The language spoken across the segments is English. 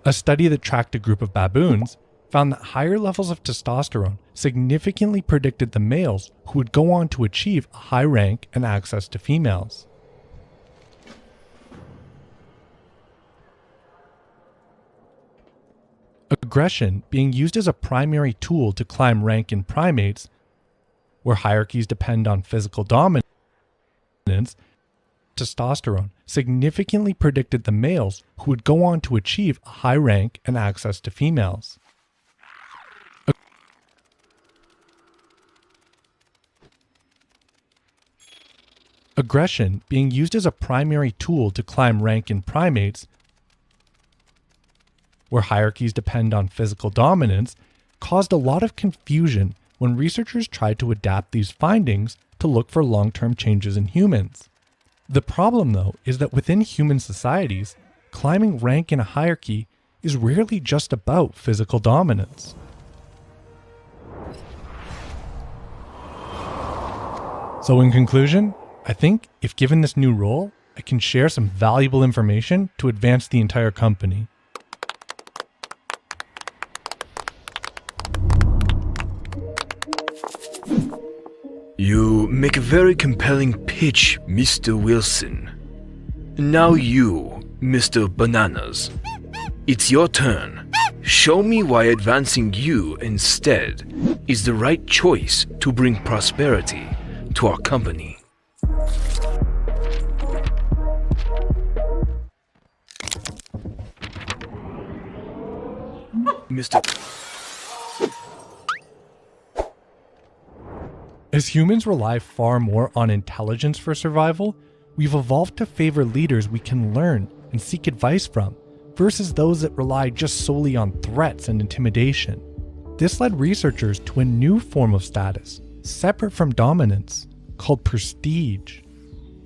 A study that tracked a group of baboons found that higher levels of testosterone significantly predicted the males who would go on to achieve a high rank and access to females. Aggression being used as a primary tool to climb rank in primates, where hierarchies depend on physical dominance, testosterone significantly predicted the males who would go on to achieve a high rank and access to females. Aggression being used as a primary tool to climb rank in primates, where hierarchies depend on physical dominance, caused a lot of confusion when researchers tried to adapt these findings to look for long-term changes in humans. The problem, though, is that within human societies, climbing rank in a hierarchy is rarely just about physical dominance. So in conclusion, I think if given this new role, I can share some valuable information to advance the entire company. You make a very compelling pitch, Mr. Wilson. Now you, Mr. Bananas. It's your turn. Show me why advancing you instead is the right choice to bring prosperity to our company. Mr. As humans rely far more on intelligence for survival, we've evolved to favor leaders we can learn and seek advice from, versus those that rely just solely on threats and intimidation. This led researchers to a new form of status, separate from dominance, called prestige,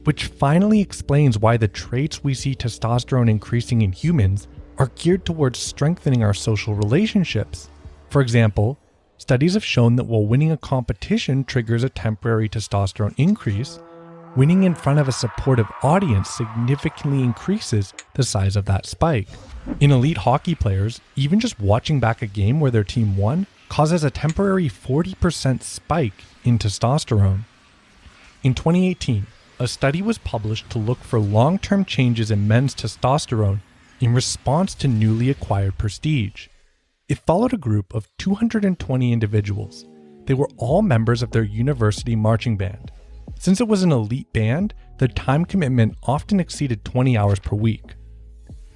which finally explains why the traits we see testosterone increasing in humans are geared towards strengthening our social relationships. For example, studies have shown that while winning a competition triggers a temporary testosterone increase, winning in front of a supportive audience significantly increases the size of that spike. In elite hockey players, even just watching back a game where their team won causes a temporary 40% spike in testosterone. In 2018, a study was published to look for long-term changes in men's testosterone in response to newly acquired prestige. It followed a group of 220 individuals. They were all members of their university marching band. Since it was an elite band, their time commitment often exceeded 20 hours per week.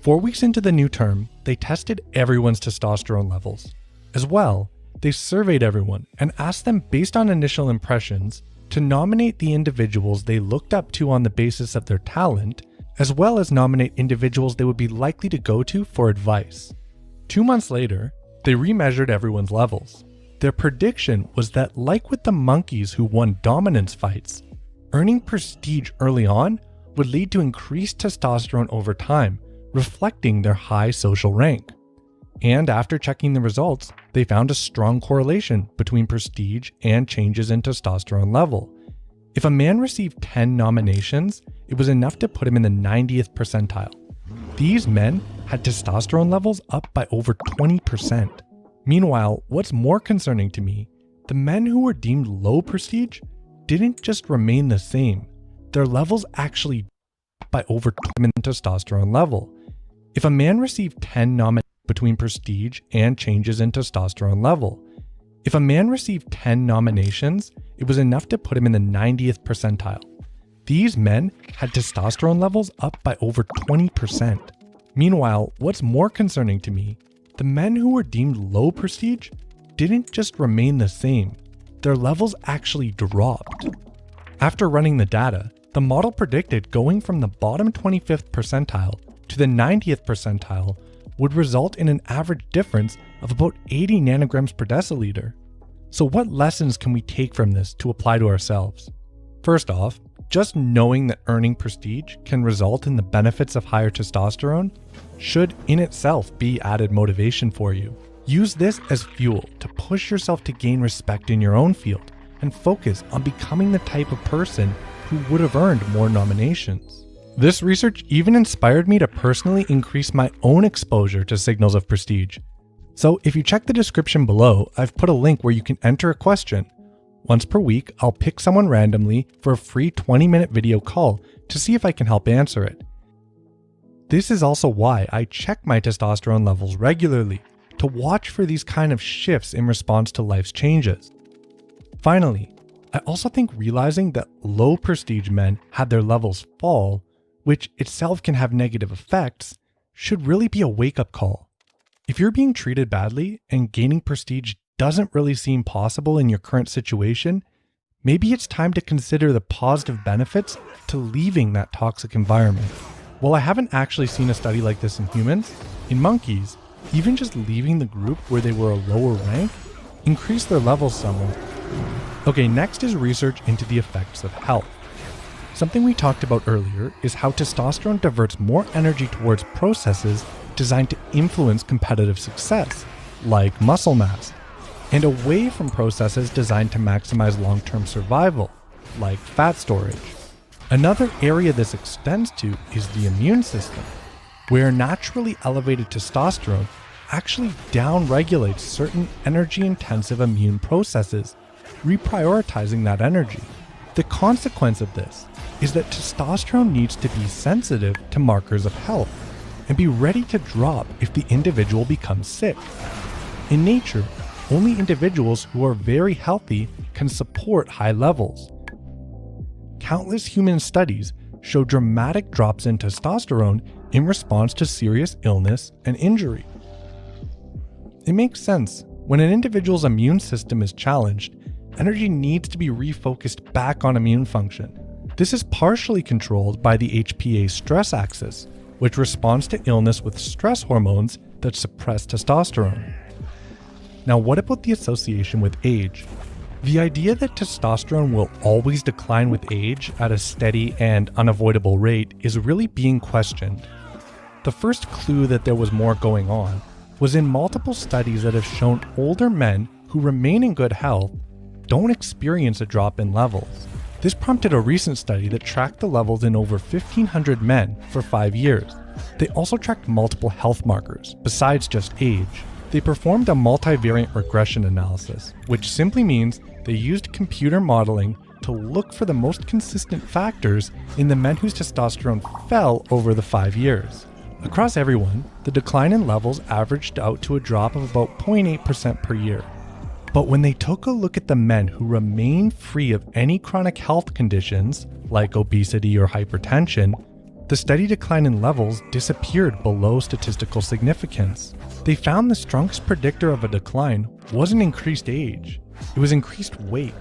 4 weeks into the new term, they tested everyone's testosterone levels. As well, they surveyed everyone and asked them based on initial impressions to nominate the individuals they looked up to on the basis of their talent, as well as nominate individuals they would be likely to go to for advice. 2 months later, they remeasured everyone's levels. Their prediction was that, like with the monkeys who won dominance fights, earning prestige early on would lead to increased testosterone over time, reflecting their high social rank. And after checking the results, they found a strong correlation between prestige and changes in testosterone level. If a man received 10 nominations, it was enough to put him in the 90th percentile. These men had testosterone levels up by over 20%. Meanwhile, what's more concerning to me, the men who were deemed low prestige didn't just remain the same. Their levels actually dropped by over 20% in testosterone level. If a man received 10 nominations between prestige and changes in testosterone level, if a man received 10 nominations, it was enough to put him in the 90th percentile. These men had testosterone levels up by over 20%. Meanwhile, what's more concerning to me, the men who were deemed low prestige didn't just remain the same. Their levels actually dropped. After running the data, the model predicted going from the bottom 25th percentile to the 90th percentile would result in an average difference of about 80 nanograms per deciliter. So what lessons can we take from this to apply to ourselves? First off, just knowing that earning prestige can result in the benefits of higher testosterone should in itself be added motivation for you. Use this as fuel to push yourself to gain respect in your own field and focus on becoming the type of person who would have earned more nominations. This research even inspired me to personally increase my own exposure to signals of prestige. So if you check the description below, I've put a link where you can enter a question. Once per week, I'll pick someone randomly for a free 20-minute video call to see if I can help answer it. This is also why I check my testosterone levels regularly, to watch for these kind of shifts in response to life's changes. Finally, I also think realizing that low prestige men had their levels fall, which itself can have negative effects, should really be a wake-up call. If you're being treated badly and gaining prestige doesn't really seem possible in your current situation, maybe it's time to consider the positive benefits to leaving that toxic environment. While I haven't actually seen a study like this in humans, in monkeys, even just leaving the group where they were a lower rank increased their levels somewhat. Okay, next is research into the effects of health. Something we talked about earlier is how testosterone diverts more energy towards processes designed to influence competitive success, like muscle mass, and away from processes designed to maximize long-term survival, like fat storage. Another area this extends to is the immune system, where naturally elevated testosterone actually downregulates certain energy-intensive immune processes, reprioritizing that energy. The consequence of this is that testosterone needs to be sensitive to markers of health and be ready to drop if the individual becomes sick. In nature, only individuals who are very healthy can support high levels. Countless human studies show dramatic drops in testosterone in response to serious illness and injury. It makes sense. When an individual's immune system is challenged, energy needs to be refocused back on immune function. This is partially controlled by the HPA stress axis, which responds to illness with stress hormones that suppress testosterone. Now, what about the association with age? The idea that testosterone will always decline with age at a steady and unavoidable rate is really being questioned. The first clue that there was more going on was in multiple studies that have shown older men who remain in good health don't experience a drop in levels. This prompted a recent study that tracked the levels in over 1,500 men for 5 years. They also tracked multiple health markers, besides just age. They performed a multivariate regression analysis, which simply means they used computer modeling to look for the most consistent factors in the men whose testosterone fell over the 5 years. Across everyone, the decline in levels averaged out to a drop of about 0.8% per year. But when they took a look at the men who remained free of any chronic health conditions, like obesity or hypertension, the steady decline in levels disappeared below statistical significance. They found the strongest predictor of a decline wasn't increased age, it was increased weight.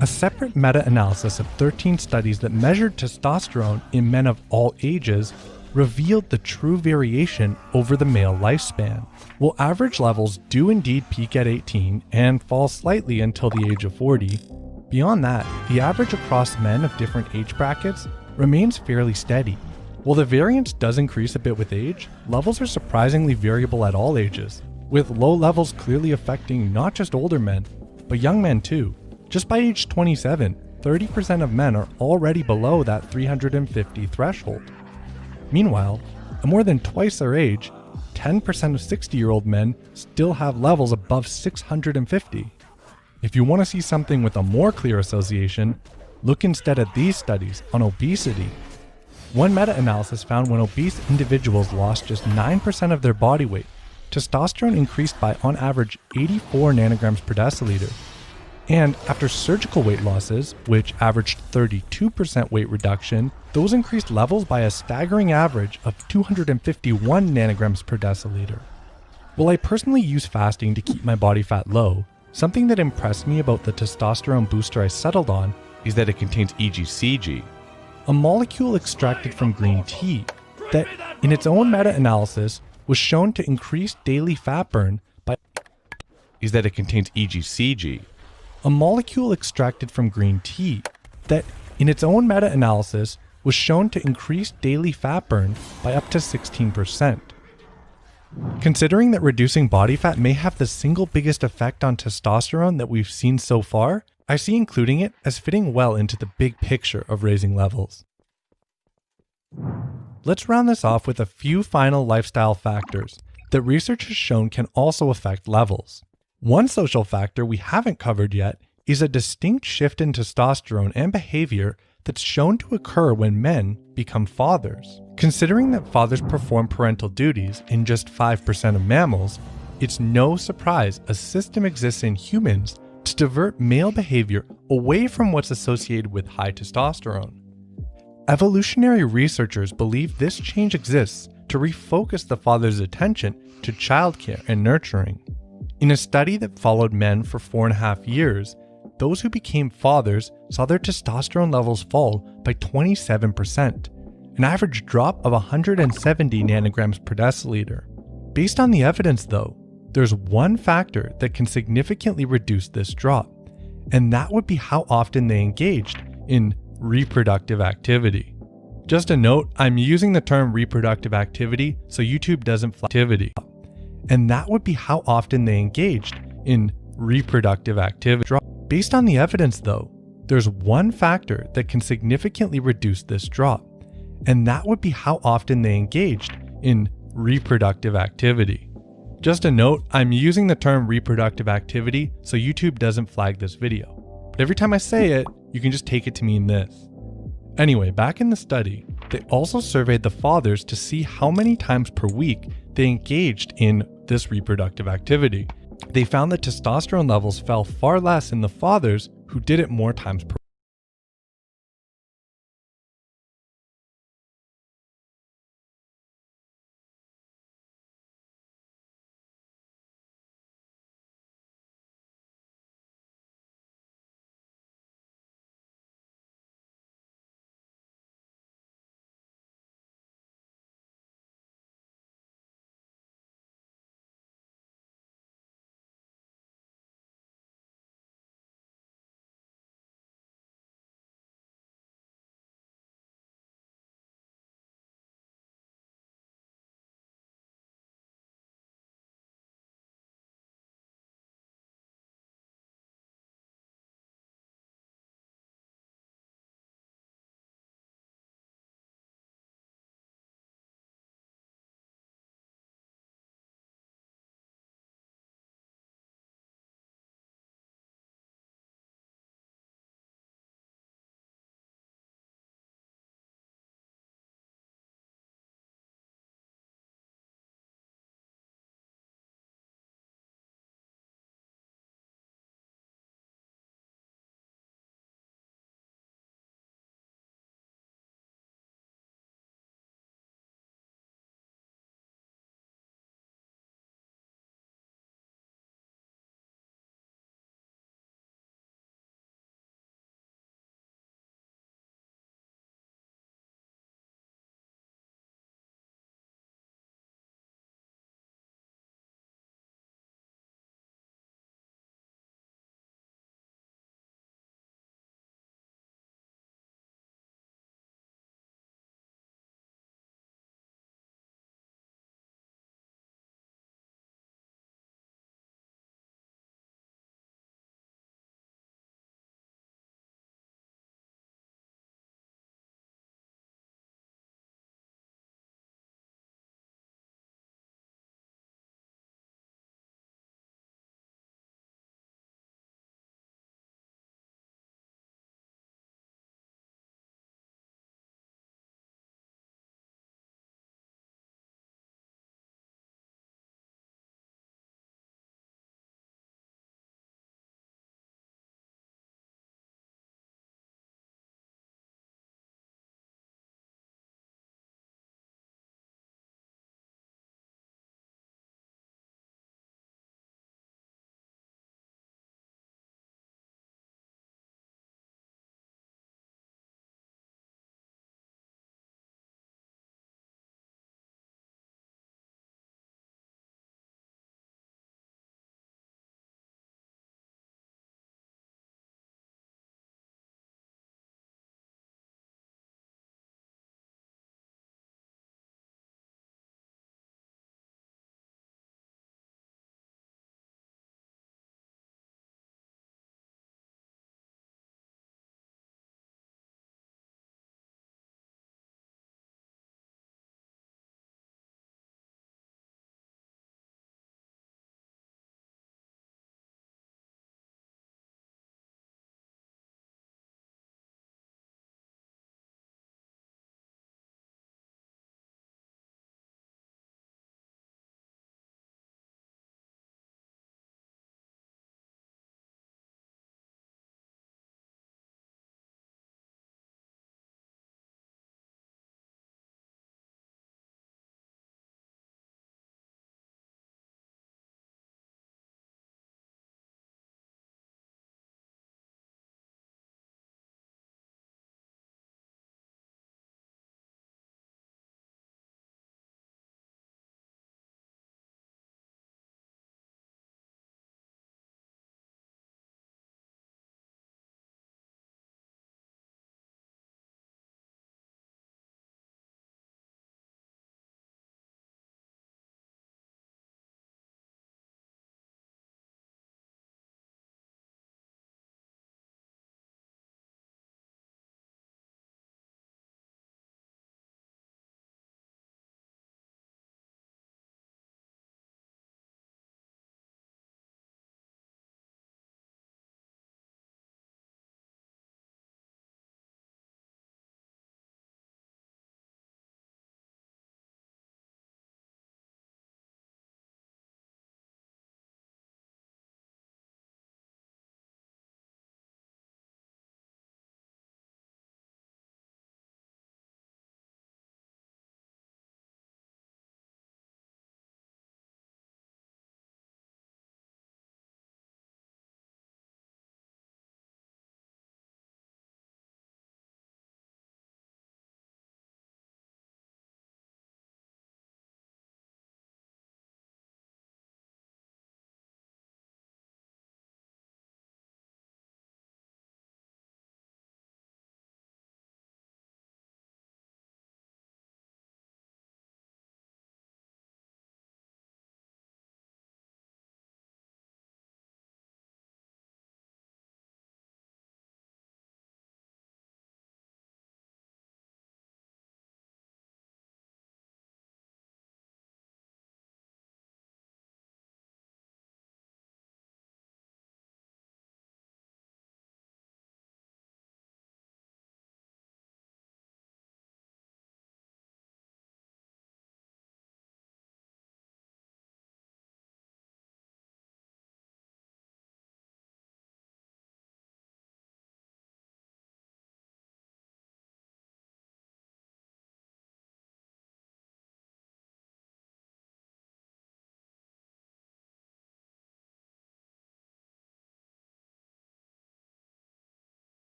A separate meta-analysis of 13 studies that measured testosterone in men of all ages revealed the true variation over the male lifespan. While average levels do indeed peak at 18 and fall slightly until the age of 40, beyond that, the average across men of different age brackets remains fairly steady. While the variance does increase a bit with age, levels are surprisingly variable at all ages, with low levels clearly affecting not just older men, but young men too. Just by age 27, 30% of men are already below that 350 threshold. Meanwhile, at more than twice their age, 10% of 60-year-old men still have levels above 650. If you want to see something with a more clear association, look instead at these studies on obesity. One meta-analysis found when obese individuals lost just 9% of their body weight, testosterone increased by on average 84 nanograms per deciliter. And after surgical weight losses, which averaged 32% weight reduction, those increased levels by a staggering average of 251 nanograms per deciliter. While I personally use fasting to keep my body fat low, something that impressed me about the testosterone booster I settled on is that it contains EGCG, a molecule extracted from green tea that, in its own meta-analysis, was shown to increase daily fat burn by A molecule extracted from green tea that, in its own meta-analysis, was shown to increase daily fat burn by up to 16%. Considering that reducing body fat may have the single biggest effect on testosterone that we've seen so far, I see including it as fitting well into the big picture of raising levels. Let's round this off with a few final lifestyle factors that research has shown can also affect levels. One social factor we haven't covered yet is a distinct shift in testosterone and behavior that's shown to occur when men become fathers. Considering that fathers perform parental duties in just 5% of mammals, it's no surprise a system exists in humans to divert male behavior away from what's associated with high testosterone. Evolutionary researchers believe this change exists to refocus the father's attention to childcare and nurturing. In a study that followed men for 4.5 years, those who became fathers saw their testosterone levels fall by 27%, an average drop of 170 nanograms per deciliter. Based on the evidence though, there's one factor that can significantly reduce this drop, and that would be how often they engaged in reproductive activity. Just a note, I'm using the term reproductive activity so YouTube doesn't flag activity. And that would be how often they engaged in reproductive activity. Based on the evidence though, there's one factor that can significantly reduce this drop, and that would be how often they engaged in reproductive activity. Just a note, I'm using the term reproductive activity so YouTube doesn't flag this video. But every time I say it, you can just take it to mean this. Anyway, back in the study, they also surveyed the fathers to see how many times per week they engaged in this reproductive activity. They found that testosterone levels fell far less in the fathers who did it more times per week.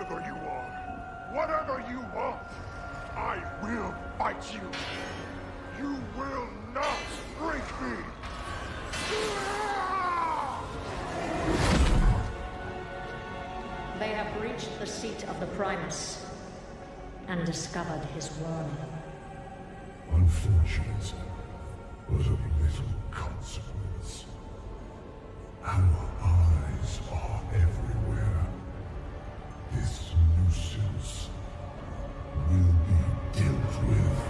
whoever you are, whatever you want, I will fight you. You will not break me. They have reached the seat of the Primus and discovered his warning. Unfortunate, but of little consequence. Our eyes are everywhere. This nuisance will be dealt with.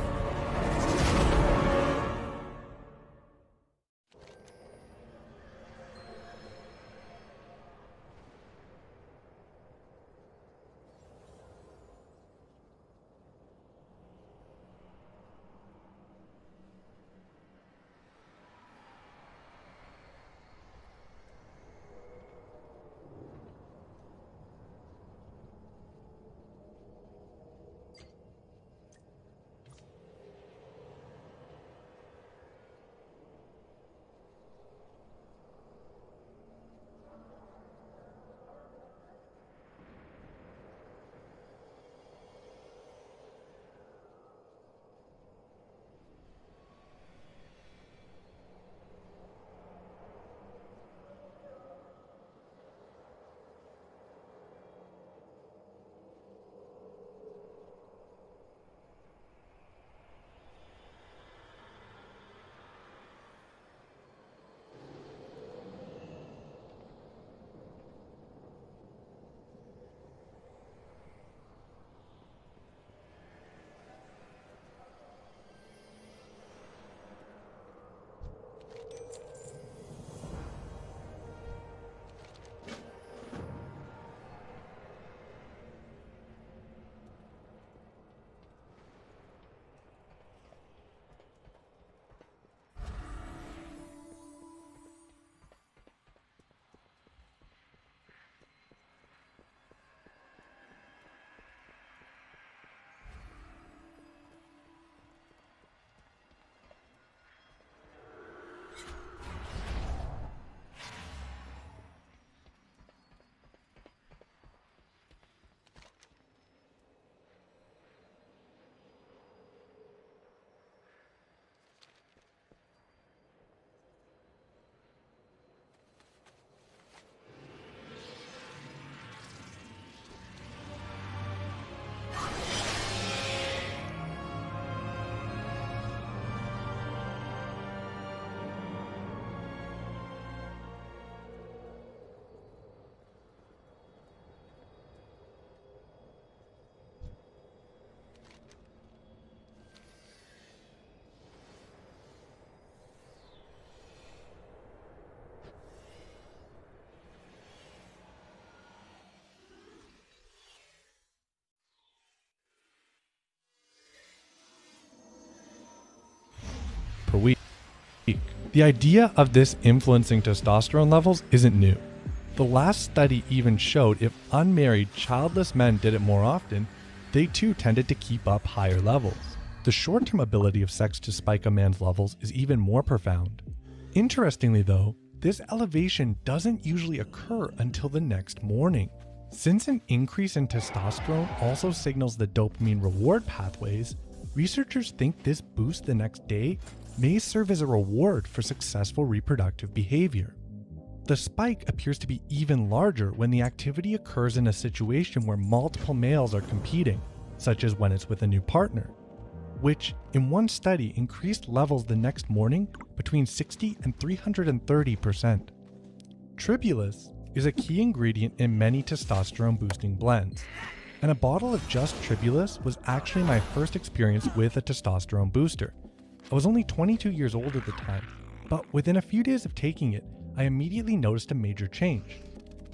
Per week. The idea of this influencing testosterone levels isn't new. The last study even showed if unmarried, childless men did it more often, they too tended to keep up higher levels. The short-term ability of sex to spike a man's levels is even more profound. Interestingly though, this elevation doesn't usually occur until the next morning. Since an increase in testosterone also signals the dopamine reward pathways, researchers think this boost the next day may serve as a reward for successful reproductive behavior. The spike appears to be even larger when the activity occurs in a situation where multiple males are competing, such as when it's with a new partner, which in one study increased levels the next morning between 60 and 330%. Tribulus is a key ingredient in many testosterone boosting blends, and a bottle of just Tribulus was actually my first experience with a testosterone booster. I was only 22 years old at the time, but within a few days of taking it, I immediately noticed a major change.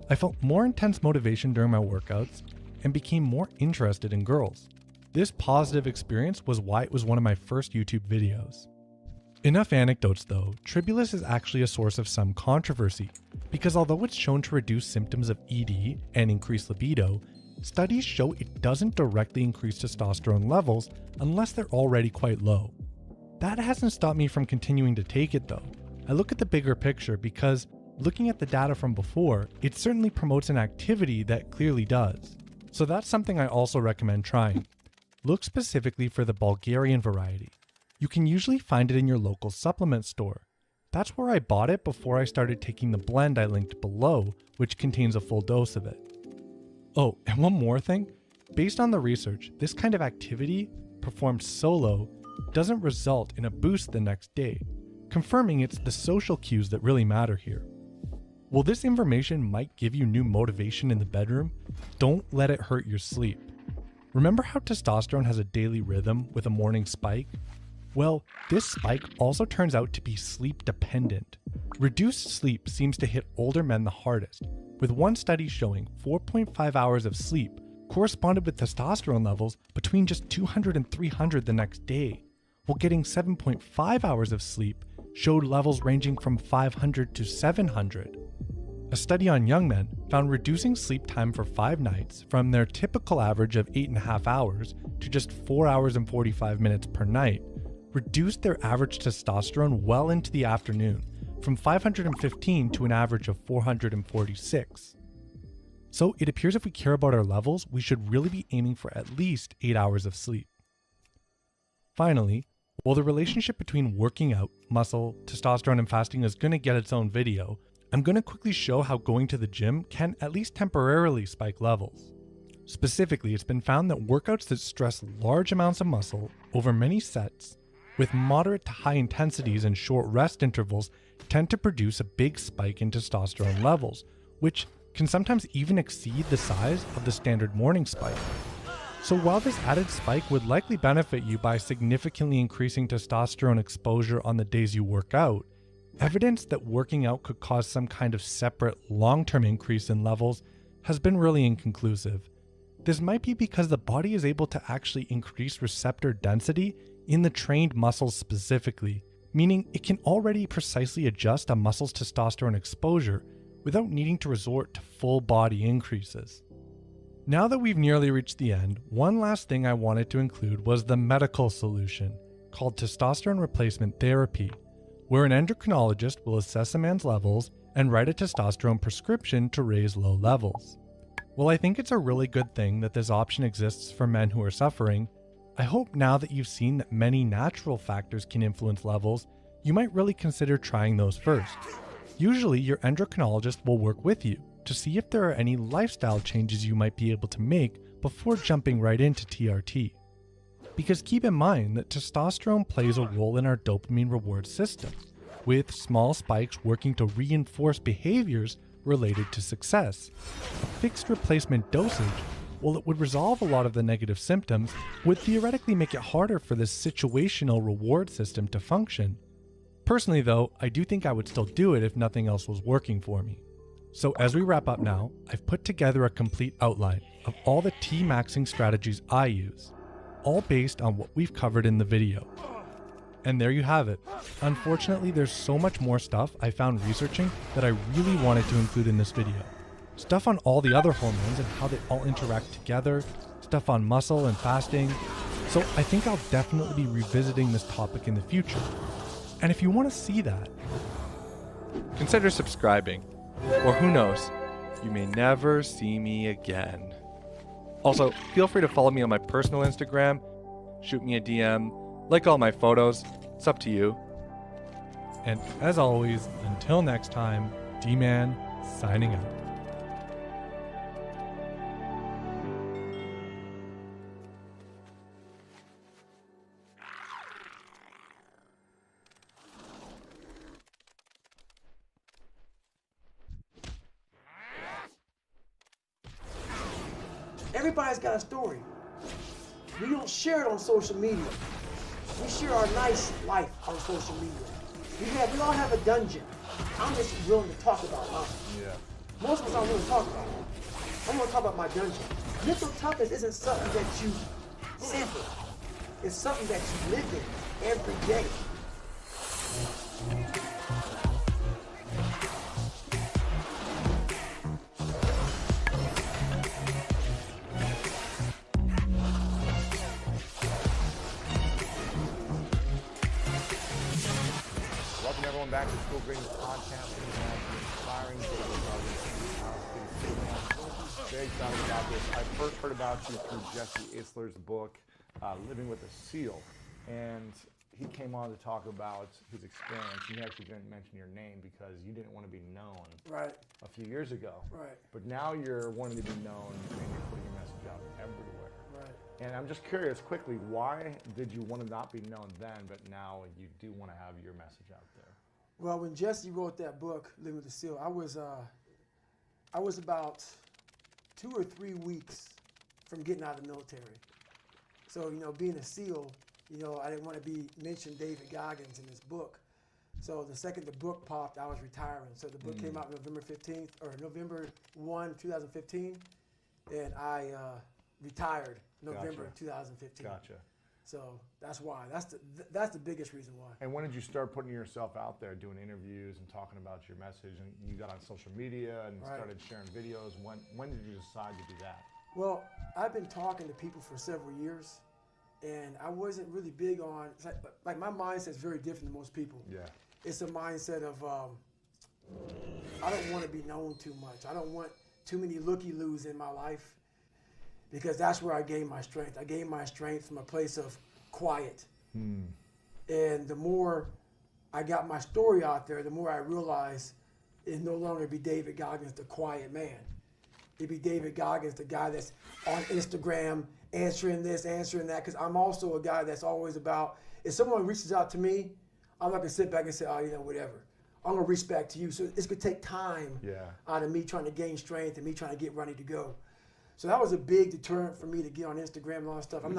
I felt more intense motivation during my workouts and became more interested in girls. This positive experience was why it was one of my first YouTube videos. Enough anecdotes though, Tribulus is actually a source of some controversy, because although it's shown to reduce symptoms of ED and increase libido, studies show it doesn't directly increase testosterone levels unless they're already quite low. That hasn't stopped me from continuing to take it though. I look at the bigger picture because, looking at the data from before, it certainly promotes an activity that clearly does. So that's something I also recommend trying. Look specifically for the Bulgarian variety. You can usually find it in your local supplement store. That's where I bought it before I started taking the blend I linked below, which contains a full dose of it. Oh, and one more thing. Based on the research, this kind of activity, performed solo, doesn't result in a boost the next day, confirming it's the social cues that really matter here. While this information might give you new motivation in the bedroom, don't let it hurt your sleep. Remember how testosterone has a daily rhythm with a morning spike? Well, this spike also turns out to be sleep dependent. Reduced sleep seems to hit older men the hardest, with one study showing 4.5 hours of sleep corresponded with testosterone levels between just 200 and 300 the next day, while getting 7.5 hours of sleep showed levels ranging from 500 to 700. A study on young men found reducing sleep time for 5 nights from their typical average of 8.5 hours to just 4 hours and 45 minutes per night reduced their average testosterone well into the afternoon, from 515 to an average of 446. So it appears if we care about our levels, we should really be aiming for at least 8 hours of sleep. Finally, while the relationship between working out, muscle, testosterone, and fasting is going to get its own video, I'm going to quickly show how going to the gym can at least temporarily spike levels. Specifically, it's been found that workouts that stress large amounts of muscle over many sets with moderate to high intensities and short rest intervals tend to produce a big spike in testosterone levels, which can sometimes even exceed the size of the standard morning spike. So while this added spike would likely benefit you by significantly increasing testosterone exposure on the days you work out, evidence that working out could cause some kind of separate long-term increase in levels has been really inconclusive. This might be because the body is able to actually increase receptor density in the trained muscles specifically, meaning it can already precisely adjust a muscle's testosterone exposure without needing to resort to full body increases. Now that we've nearly reached the end, one last thing I wanted to include was the medical solution, called testosterone replacement therapy, where an endocrinologist will assess a man's levels and write a testosterone prescription to raise low levels. While I think it's a really good thing that this option exists for men who are suffering, I hope now that you've seen that many natural factors can influence levels, you might really consider trying those first. Usually, your endocrinologist will work with you to see if there are any lifestyle changes you might be able to make before jumping right into TRT. Because keep in mind that testosterone plays a role in our dopamine reward system, with small spikes working to reinforce behaviors related to success. A fixed replacement dosage, while it would resolve a lot of the negative symptoms, would theoretically make it harder for this situational reward system to function. Personally though, I do think I would still do it if nothing else was working for me. So as we wrap up now, I've put together a complete outline of all the T-maxing strategies I use, all based on what we've covered in the video. And there you have it. Unfortunately, there's so much more stuff I found researching that I really wanted to include in this video. Stuff on all the other hormones and how they all interact together, stuff on muscle and fasting. So I think I'll definitely be revisiting this topic in the future. And if you want to see that, consider subscribing. Or who knows, you may never see me again. Also, feel free to follow me on my personal Instagram, shoot me a DM, like all my photos, it's up to you. And as always, until next time, D-Man signing out. Everybody's got a story. We don't share it on social media. We share our nice life on social media. We all have a dungeon. I'm just willing to talk about mine. Yeah. Most of us aren't willing to talk about it. I'm going to talk about my dungeon. Mental toughness isn't something that you sample. It's something that you live in every day. Welcome everyone back to School Greetings Podcast. Inspiring very excited about this. I first heard about you through Jesse Isler's book, Living with a Seal. And he came on to talk about his experience. He actually didn't mention your name because you didn't want to be known a few years ago. Right. But now you're wanting to be known and you're putting your message out everywhere. Right. And I'm just curious, quickly, why did you want to not be known then, but now you do want to have your message out there? Well, when Jesse wrote that book, Living with the Seal, I was about 2 or 3 weeks from getting out of the military. So, you know, being a SEAL, you know, I didn't want to be mentioned David Goggins in this book. So the second the book popped, I was retiring. So the book came out November 15th, or November 1, 2015, and I retired November 2015. Gotcha. So that's why. That's the biggest reason why. And when did you start putting yourself out there, doing interviews and talking about your message? And you got on social media and started sharing videos. When did you decide to do that? Well, I've been talking to people for several years, and I wasn't really big on, like my mindset's very different than most people. Yeah. It's a mindset of, I don't want to be known too much. I don't want too many looky-loos in my life, because that's where I gain my strength. I gain my strength from a place of quiet. And the more I got my story out there, the more I realized it no longer be David Goggins, the quiet man. It'd be David Goggins, the guy that's on Instagram answering this, answering that, because I'm also a guy that's always about, if someone reaches out to me, I'm not going to sit back and say, oh, you know, whatever. I'm going to reach back to you. So it's going to take time out of me trying to gain strength and me trying to get ready to go. So that was a big deterrent for me to get on Instagram and all that stuff. I'm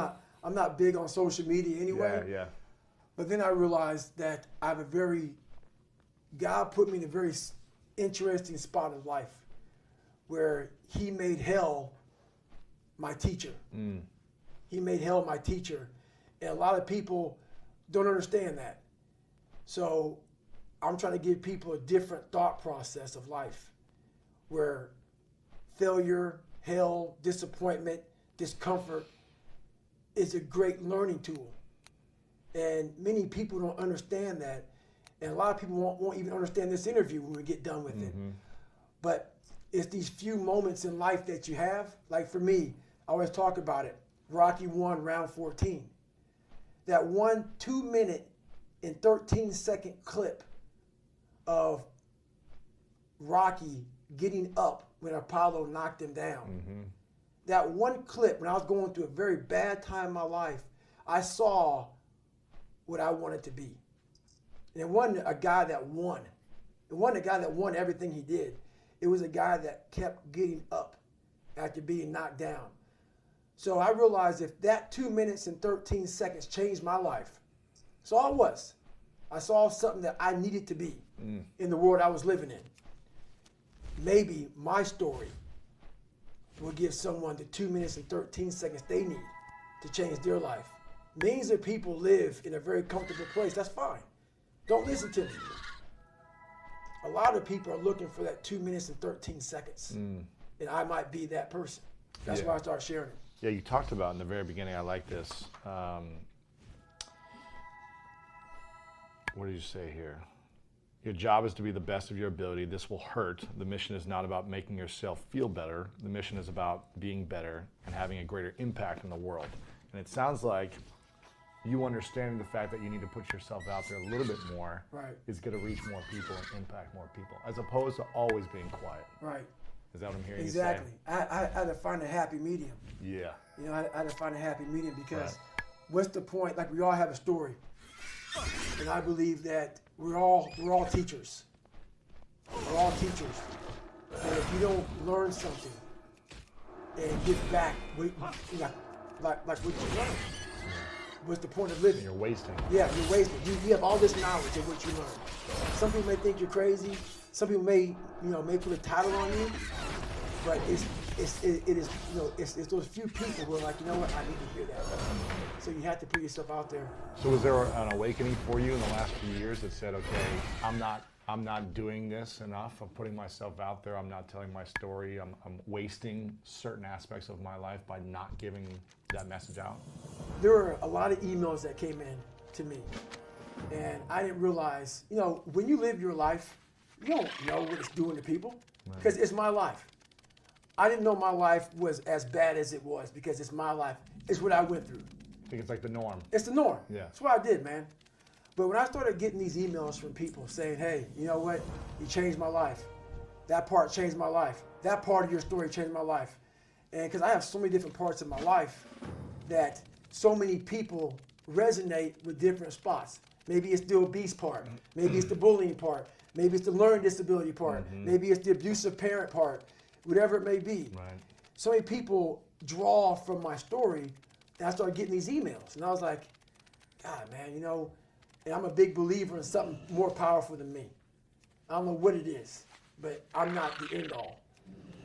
not big on social media anyway. Yeah. But then I realized that God put me in a very interesting spot of life where he made hell my teacher. He made hell my teacher. And a lot of people don't understand that. So I'm trying to give people a different thought process of life where failure, hell, disappointment, discomfort is a great learning tool. And many people don't understand that. And a lot of people won't even understand this interview when we get done with it. But it's these few moments in life that you have. Like for me, I always talk about it. Rocky 1, round 14. That 1 2-minute and 13-second clip of Rocky getting up when Apollo knocked him down. That one clip, when I was going through a very bad time in my life, I saw what I wanted to be. And it wasn't a guy that won. It wasn't a guy that won everything he did. It was a guy that kept getting up after being knocked down. So I realized if that 2 minutes and 13 seconds changed my life, that's all it was. I saw something that I needed to be in the world I was living in. Maybe my story will give someone the 2 minutes and 13 seconds they need to change their life. Millions of people live in a very comfortable place. That's fine. Don't listen to me. A lot of people are looking for that 2 minutes and 13 seconds. And I might be that person. That's why I started sharing it. Yeah, you talked about in the very beginning, I like this. What did you say here? Your job is to be the best of your ability. This will hurt. The mission is not about making yourself feel better. The mission is about being better and having a greater impact in the world. And it sounds like you understanding the fact that you need to put yourself out there a little bit more is going to reach more people and impact more people, as opposed to always being quiet. Right. Is that what I'm hearing exactly. you say? I had to find a happy medium. Yeah. You know, I had to find a happy medium because what's the point? Like, we all have a story. And I believe that we're all teachers. We're all teachers. And if you don't learn something and give back like what you learned, what's the point of living? You're wasting. Yeah, you're wasting. You have all this knowledge of what you learned. Some people may think you're crazy. Some people may put a title on you, but it is those few people who are like, you know what, I need to hear that. So you have to put yourself out there. So was there an awakening for you in the last few years that said, okay, I'm not doing this enough. I'm putting myself out there. I'm not telling my story. I'm wasting certain aspects of my life by not giving that message out? There were a lot of emails that came in to me, and I didn't realize, when you live your life, you don't know what it's doing to people because it's my life. I didn't know my life was as bad as it was because it's my life. It's what I went through. I think it's like the norm. It's the norm. Yeah. That's what I did, man. But when I started getting these emails from people saying, hey, you know what? You changed my life. That part changed my life. That part of your story changed my life. And because I have so many different parts of my life that so many people resonate with different spots. Maybe it's the obese part. Maybe it's the bullying part. Maybe it's the learning disability part. Maybe it's the abusive parent part. Whatever it may be. Right. So many people draw from my story, and I started getting these emails. And I was like, God, man, you know, and I'm a big believer in something more powerful than me. I don't know what it is, but I'm not the end all.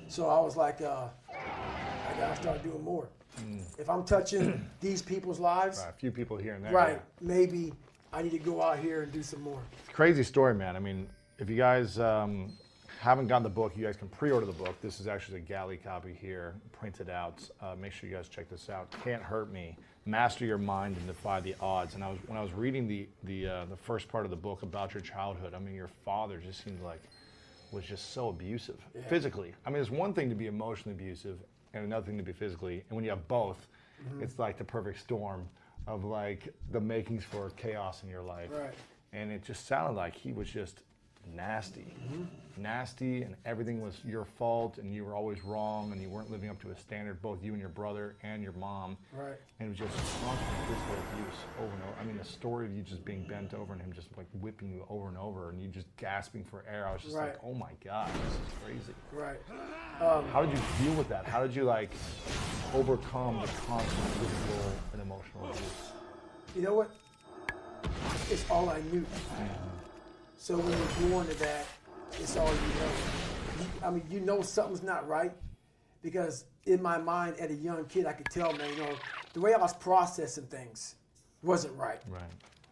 So I was like, I gotta start doing more. If I'm touching these people's lives, Right, a few people here and there. right, Yeah. maybe I need to go out here and do some more. Crazy story, man. I mean, if you guys haven't gotten the book, you guys can pre-order the book. This is actually a galley copy here, printed out. Make sure you guys check this out. Can't Hurt Me. Master Your Mind and Defy the Odds. And when I was reading the first part of the book about your childhood, I mean, your father just seemed like was just so abusive physically. I mean, it's one thing to be emotionally abusive and another thing to be physically. And when you have both, it's like the perfect storm of like the makings for chaos in your life. Right. And it just sounded like he was just nasty. Nasty, and everything was your fault, and you were always wrong, and you weren't living up to a standard, both you and your brother and your mom. Right. And it was just constant physical abuse over and over. I mean, the story of you just being bent over and him just like whipping you over and over, and you just gasping for air. I was just like, oh my God, this is crazy. Right. How did you deal with that? How did you like overcome the constant physical and emotional abuse? You know what? It's all I knew. So when you're born to that, it's all you know. I mean, you know something's not right because in my mind, as a young kid, I could tell, man, you know, the way I was processing things wasn't right. Right.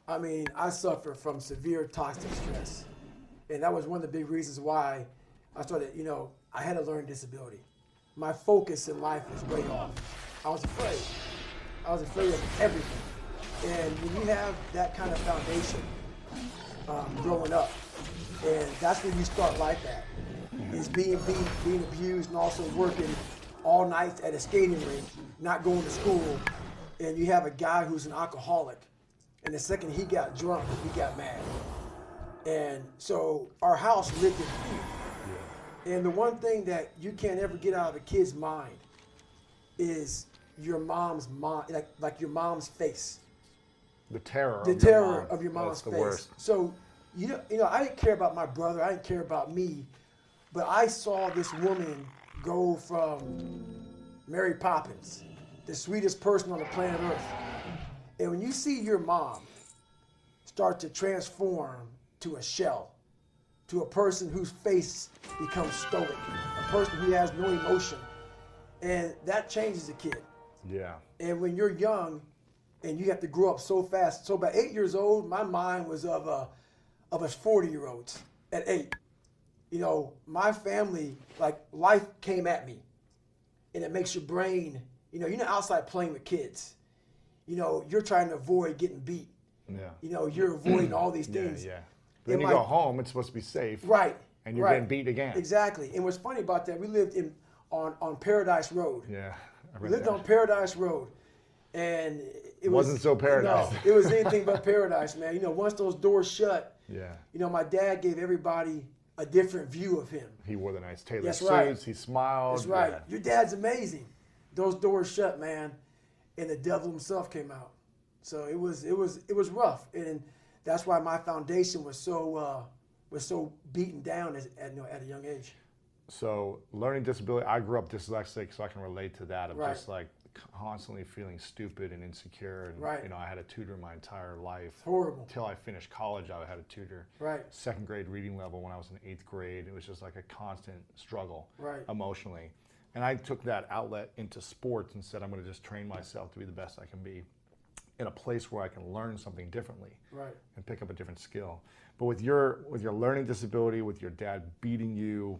I mean, I suffered from severe toxic stress. And that was one of the big reasons why I started, you know, I had a learning disability. My focus in life was way off. I was afraid. I was afraid of everything. And when you have that kind of foundation growing up, and that's when you start life at, is being abused and also working all night at a skating rink, not going to school, and you have a guy who's an alcoholic, and the second he got drunk, he got mad. And so our house lived in fear. And the one thing that you can't ever get out of a kid's mind is your mom's mind, like your mom's face. The terror. The of your terror mom. of your mom's That's the face. worst. So, you know, I didn't care about my brother. I didn't care about me. But I saw this woman go from Mary Poppins, the sweetest person on the planet Earth. And when you see your mom start to transform to a shell, to a person whose face becomes stoic, a person who has no emotion, and that changes a kid. Yeah. And when you're young, and you have to grow up so fast. So by 8 years old, my mind was of a 40-year-old at 8. You know, my family, like life came at me, and it makes your brain, you know, you're not outside playing with kids. You know, you're trying to avoid getting beat. Yeah. You know, you're avoiding all these things. Yeah. Then you go home, it's supposed to be safe. Right. And you're getting beat again. Exactly. And what's funny about that, we lived on Paradise Road. Yeah. We lived on Paradise Road. And it wasn't so paradise. No, it was anything but paradise, man. You know, once those doors shut, yeah. You know, my dad gave everybody a different view of him. He wore the nice tailored That's suits. right. He smiled. That's right. Yeah. Your dad's amazing. Those doors shut, man, and the devil himself came out. So it was rough, and that's why my foundation was so beaten down at a young age. So learning disability, I grew up dyslexic, so I can relate to that of Right. just like constantly feeling stupid and insecure. And Right. you know, I had a tutor my entire life. It's horrible. Until I finished college, I had a tutor. Right. Second grade reading level when I was in 8th grade. It was just like a constant struggle Right. emotionally. And I took that outlet into sports and said, I'm going to just train myself to be the best I can be in a place where I can learn something differently. Right. And pick up a different skill. But with your learning disability, with your dad beating you,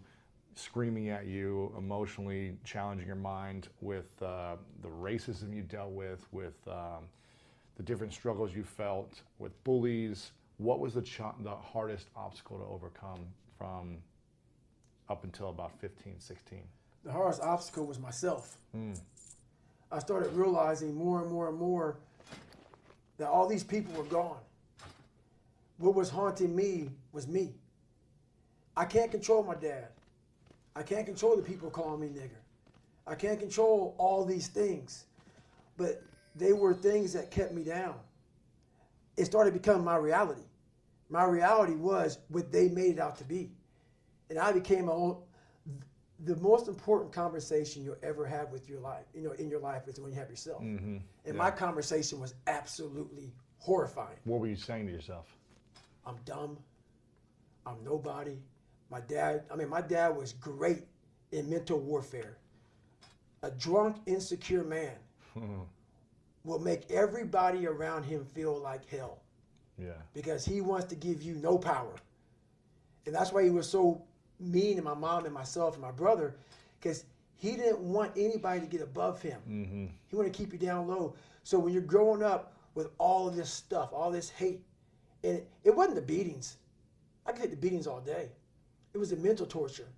screaming at you, emotionally challenging your mind, with the racism you dealt with the different struggles you felt, with bullies, what was the hardest obstacle to overcome from up until about 15, 16? the hardest obstacle was myself. I started realizing more and more and more that all these people were gone. What was haunting me was me. I can't control my dad. I can't control the people calling me nigger. I can't control all these things. But they were things that kept me down. It started becoming my reality. My reality was what they made it out to be. And I became the most important conversation you'll ever have with your life, in your life is when you have yourself. And my conversation was absolutely horrifying. What were you saying to yourself? I'm dumb. I'm nobody. My dad was great in mental warfare. A drunk, insecure man will make everybody around him feel like hell. Yeah. Because he wants to give you no power. And that's why he was so mean to my mom and myself and my brother, because he didn't want anybody to get above him. He wanted to keep you down low. So when you're growing up with all of this stuff, all this hate, and it wasn't the beatings. I could take the beatings all day. It was the mental torture.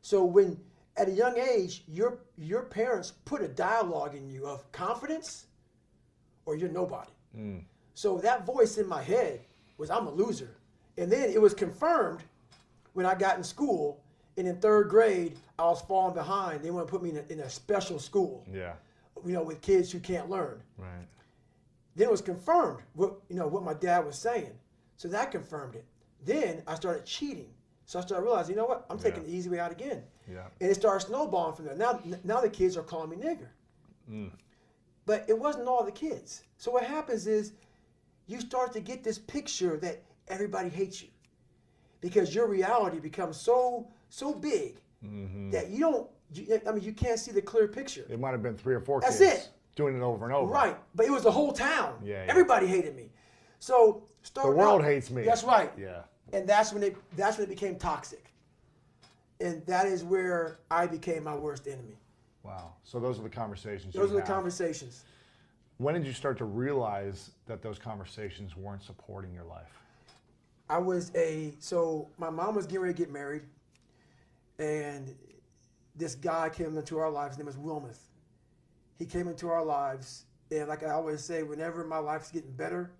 So when, at a young age, your parents put a dialogue in you of confidence or you're nobody. So that voice in my head was, I'm a loser. And then it was confirmed when I got in school, and in 3rd grade, I was falling behind. They want to put me in a special school. Yeah. With kids who can't learn. Right. Then it was confirmed what my dad was saying. So that confirmed it. Then I started cheating. So I started realizing, you know what? I'm taking the easy way out again. Yeah. And it started snowballing from there. Now the kids are calling me nigger. But it wasn't all the kids. So what happens is you start to get this picture that everybody hates you. Because your reality becomes so big that you can't see the clear picture. It might have been 3 or 4 That's kids it. doing it over and over. Right, but it was the whole town. Yeah. Everybody hated me. So The world hates me. That's right. Yeah. And that's when it became toxic. And that is where I became my worst enemy. Wow. So those are the conversations. Those are the conversations. When did you start to realize that those conversations weren't supporting your life? So my mom was getting ready to get married, and this guy came into our lives. His name was Wilmuth. He came into our lives, and like I always say, whenever my life's getting better,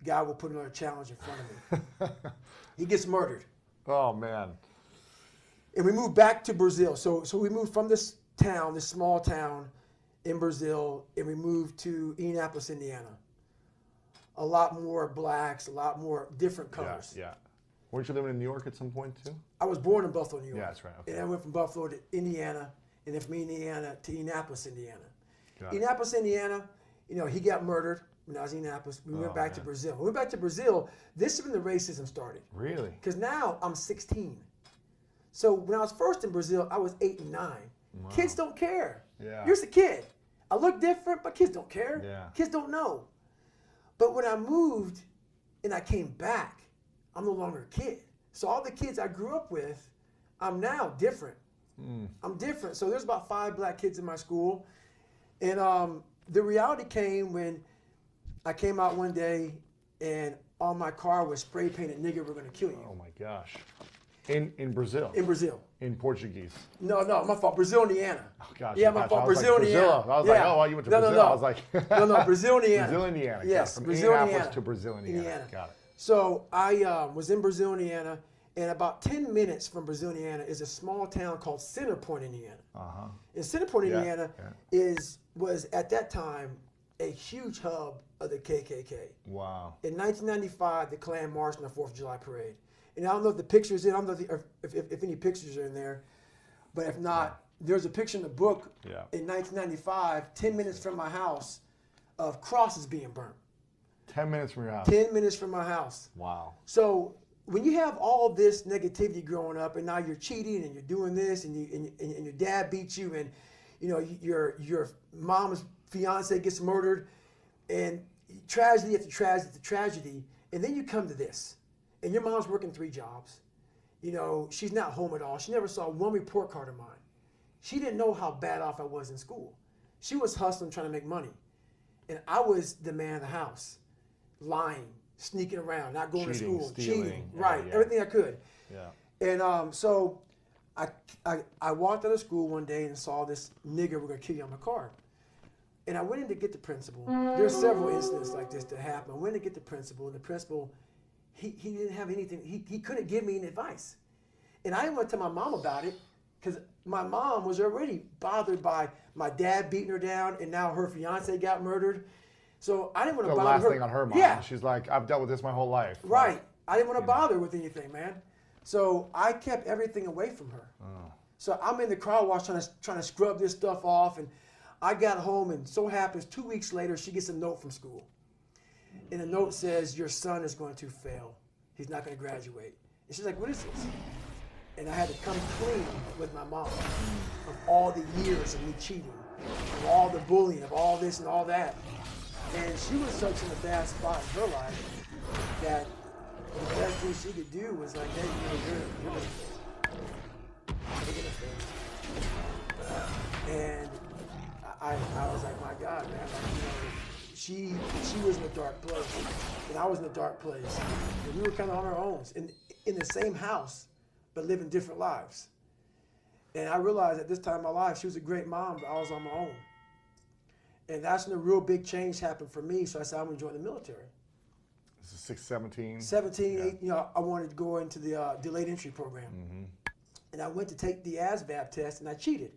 God will put another challenge in front of me. He gets murdered. Oh, man. And we moved back to Brazil. So we moved from this small town in Brazil, and we moved to Indianapolis, Indiana. A lot more blacks, a lot more different colors. Yeah. Weren't you living in New York at some point too? I was born in Buffalo, New York. Yeah, that's right. Okay. And I went from Buffalo to Indiana, and then from Indiana to Indianapolis, Indiana. Got it. Indianapolis, Indiana, he got murdered when I was in Indianapolis. We went back to Brazil. When we went back to Brazil, this is when the racism started. Really? Because now I'm 16. So when I was first in Brazil, I was 8 and 9. Wow. Kids don't care. Yeah. You're just a kid. I look different, but kids don't care. Yeah. Kids don't know. But when I moved and I came back, I'm no longer a kid. So all the kids I grew up with, I'm now different. I'm different. So there's about 5 black kids in my school. And the reality came when I came out one day and on my car was spray painted, "Nigger, we're gonna kill you." Oh my gosh. In Brazil? In Brazil. In Portuguese? No, my fault. Brazil, Indiana. Oh gosh. Yeah, my fault. Brazil, Indiana. I was like, oh, well, you went to Brazil. No. I was like, no, Brazil, Indiana. Brazil, Indiana. Yes, From Brazil, Indianapolis Indiana. to Brazil, Indiana. Got it. So I was in Brazil, Indiana, and about 10 minutes from Brazil, Indiana is a small town called Center Point, Indiana. And Center Point, Indiana was at that time a huge hub of the KKK. Wow. In 1995, the Klan marched on the 4th of July parade. And I don't know if the pictures in, I don't know if any pictures are in there, but if not, there's a picture in the book in 1995, 10 minutes from my house, of crosses being burnt. 10 minutes from your house? 10 minutes from my house. Wow. So when you have all this negativity growing up, and now you're cheating and you're doing this, and your dad beats you, and your mom's fiance gets murdered, and tragedy after tragedy after tragedy, and then you come to this. And your mom's working 3 jobs. She's not home at all. She never saw one report card of mine. She didn't know how bad off I was in school. She was hustling, trying to make money. And I was the man of the house, lying, sneaking around, not going to school, cheating, right, everything I could. Yeah. And so I walked out of school one day and saw this nigger were gonna kill you on my car. And I went in to get the principal. There's several incidents like this that happen. I went to get the principal, and the principal, he didn't have anything. He couldn't give me any advice. And I didn't want to tell my mom about it because my mom was already bothered by my dad beating her down, and now her fiance got murdered. So I didn't want to The bother last her. thing on her mind. Yeah. She's like, I've dealt with this my whole life. Right. I didn't want to bother her with anything, man. So I kept everything away from her. Oh. So I'm in the car wash trying to scrub this stuff off, and I got home, and so happens 2 weeks later she gets a note from school, and the note says your son is going to fail. He's not going to graduate. And she's like, what is this? And I had to come clean with my mom of all the years of me cheating, of all the bullying, of all this and all that. And she was such in a bad spot in her life that the best thing she could do was like, hey, you're gonna fail. And I was like, my God, man, like, she was in a dark place, and I was in a dark place, and we were kind of on our own in the same house, but living different lives. And I realized at this time in my life, she was a great mom, but I was on my own. And that's when a real big change happened for me. So I said, I'm gonna join the military. This is 6, 17? 17, yeah. I wanted to go into the delayed entry program. Mm-hmm. And I went to take the ASVAB test, and I cheated.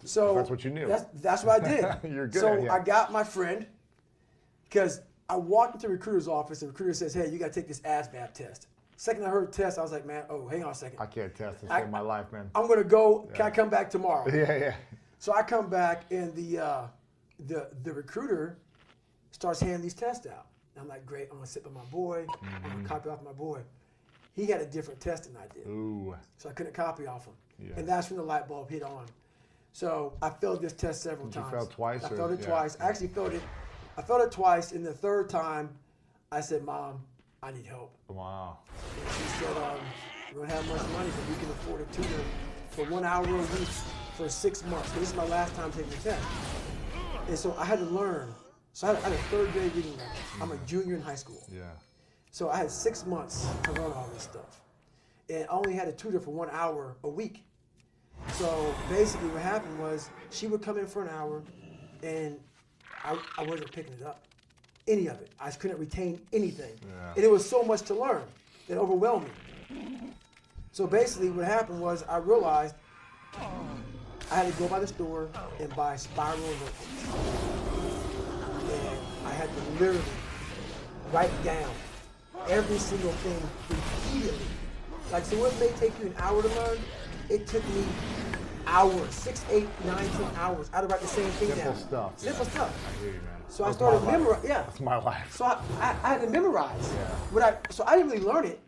So that's what you knew. That's what I did. You're good so at it. I got my friend, because I walked into the recruiter's office, and the recruiter says, hey, you got to take this ASVAB test. Second I heard test, I was like, man, oh, hang on a second. I can't test to save my life, man. I'm going to go. Can I come back tomorrow? Yeah. So I come back, and the recruiter starts handing these tests out. And I'm like, great, I'm going to sit by my boy. I'm going to copy off my boy. He had a different test than I did. Ooh. So I couldn't copy off him. Yeah. And that's when the light bulb hit on. So I failed this test several times. You failed twice? I failed it twice. I actually failed it. I failed it twice. And the third time, I said, Mom, I need help. Wow. And she said, we don't have much money, but we can afford a tutor for 1 hour a week for 6 months. So this is my last time taking the test. And so I had to learn. So I had a third grade reading level. I'm a junior in high school. Yeah. So I had 6 months to learn all this stuff. And I only had a tutor for 1 hour a week. So basically what happened was she would come in for an hour, and I wasn't picking it up, any of it. I just couldn't retain anything. Yeah. And it was so much to learn that overwhelmed me. So basically what happened was I realized I had to go by the store and buy spiral notebooks. And I had to literally write down every single thing repeatedly. Like, so what may take you an hour to learn, it took me hours, 6, 8, 9, 10 hours. I had to write the same thing down. Simple stuff. Simple stuff. I hear you, man. So I started memorizing. Yeah. That's my life. So I had to memorize. Yeah. So I didn't really learn it.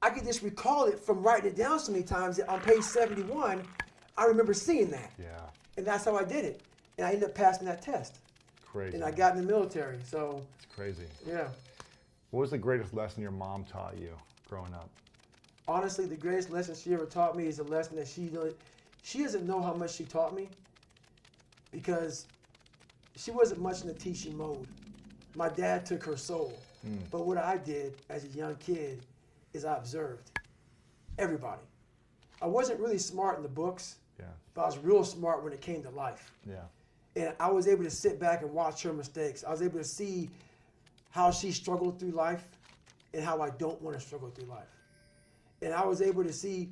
I could just recall it from writing it down so many times that on page 71, I remember seeing that. Yeah. And that's how I did it. And I ended up passing that test. Crazy. And I got in the military. So It's crazy. yeah. What was the greatest lesson your mom taught you growing up? Honestly, the greatest lesson she ever taught me is a lesson that she doesn't know how much she taught me, because she wasn't much in the teaching mode. My dad took her soul. But what I did as a young kid is I observed everybody. I wasn't really smart in the books, but I was real smart when it came to life. Yeah. And I was able to sit back and watch her mistakes. I was able to see how she struggled through life and how I don't want to struggle through life. And I was able to see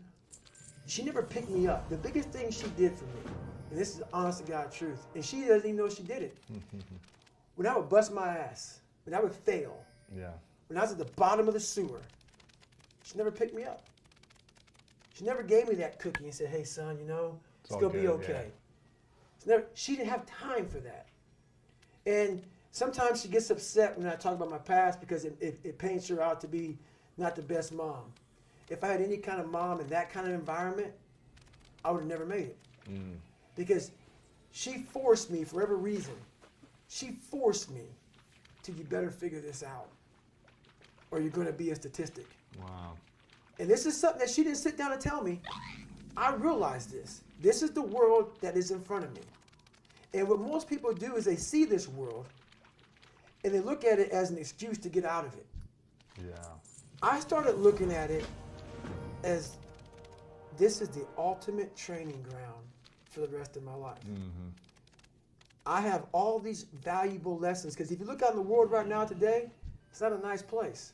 she never picked me up. The biggest thing she did for me, and this is the honest to God truth, and she doesn't even know she did it. When I would bust my ass, when I would fail, when I was at the bottom of the sewer, she never picked me up. She never gave me that cookie and said, hey son, you know, it's gonna be okay. She didn't have time for that. And sometimes she gets upset when I talk about my past because it paints her out to be not the best mom. If I had any kind of mom in that kind of environment, I would have never made it. Because she forced me, for every reason, she forced me to, you better figure this out, or you're going to be a statistic. Wow. And this is something that she didn't sit down and tell me. I realized this. This is the world that is in front of me. And what most people do is they see this world, and they look at it as an excuse to get out of it. Yeah. I started looking at it as this is the ultimate training ground for the rest of my life. I have all these valuable lessons, because if you look out in the world right now today, it's not a nice place,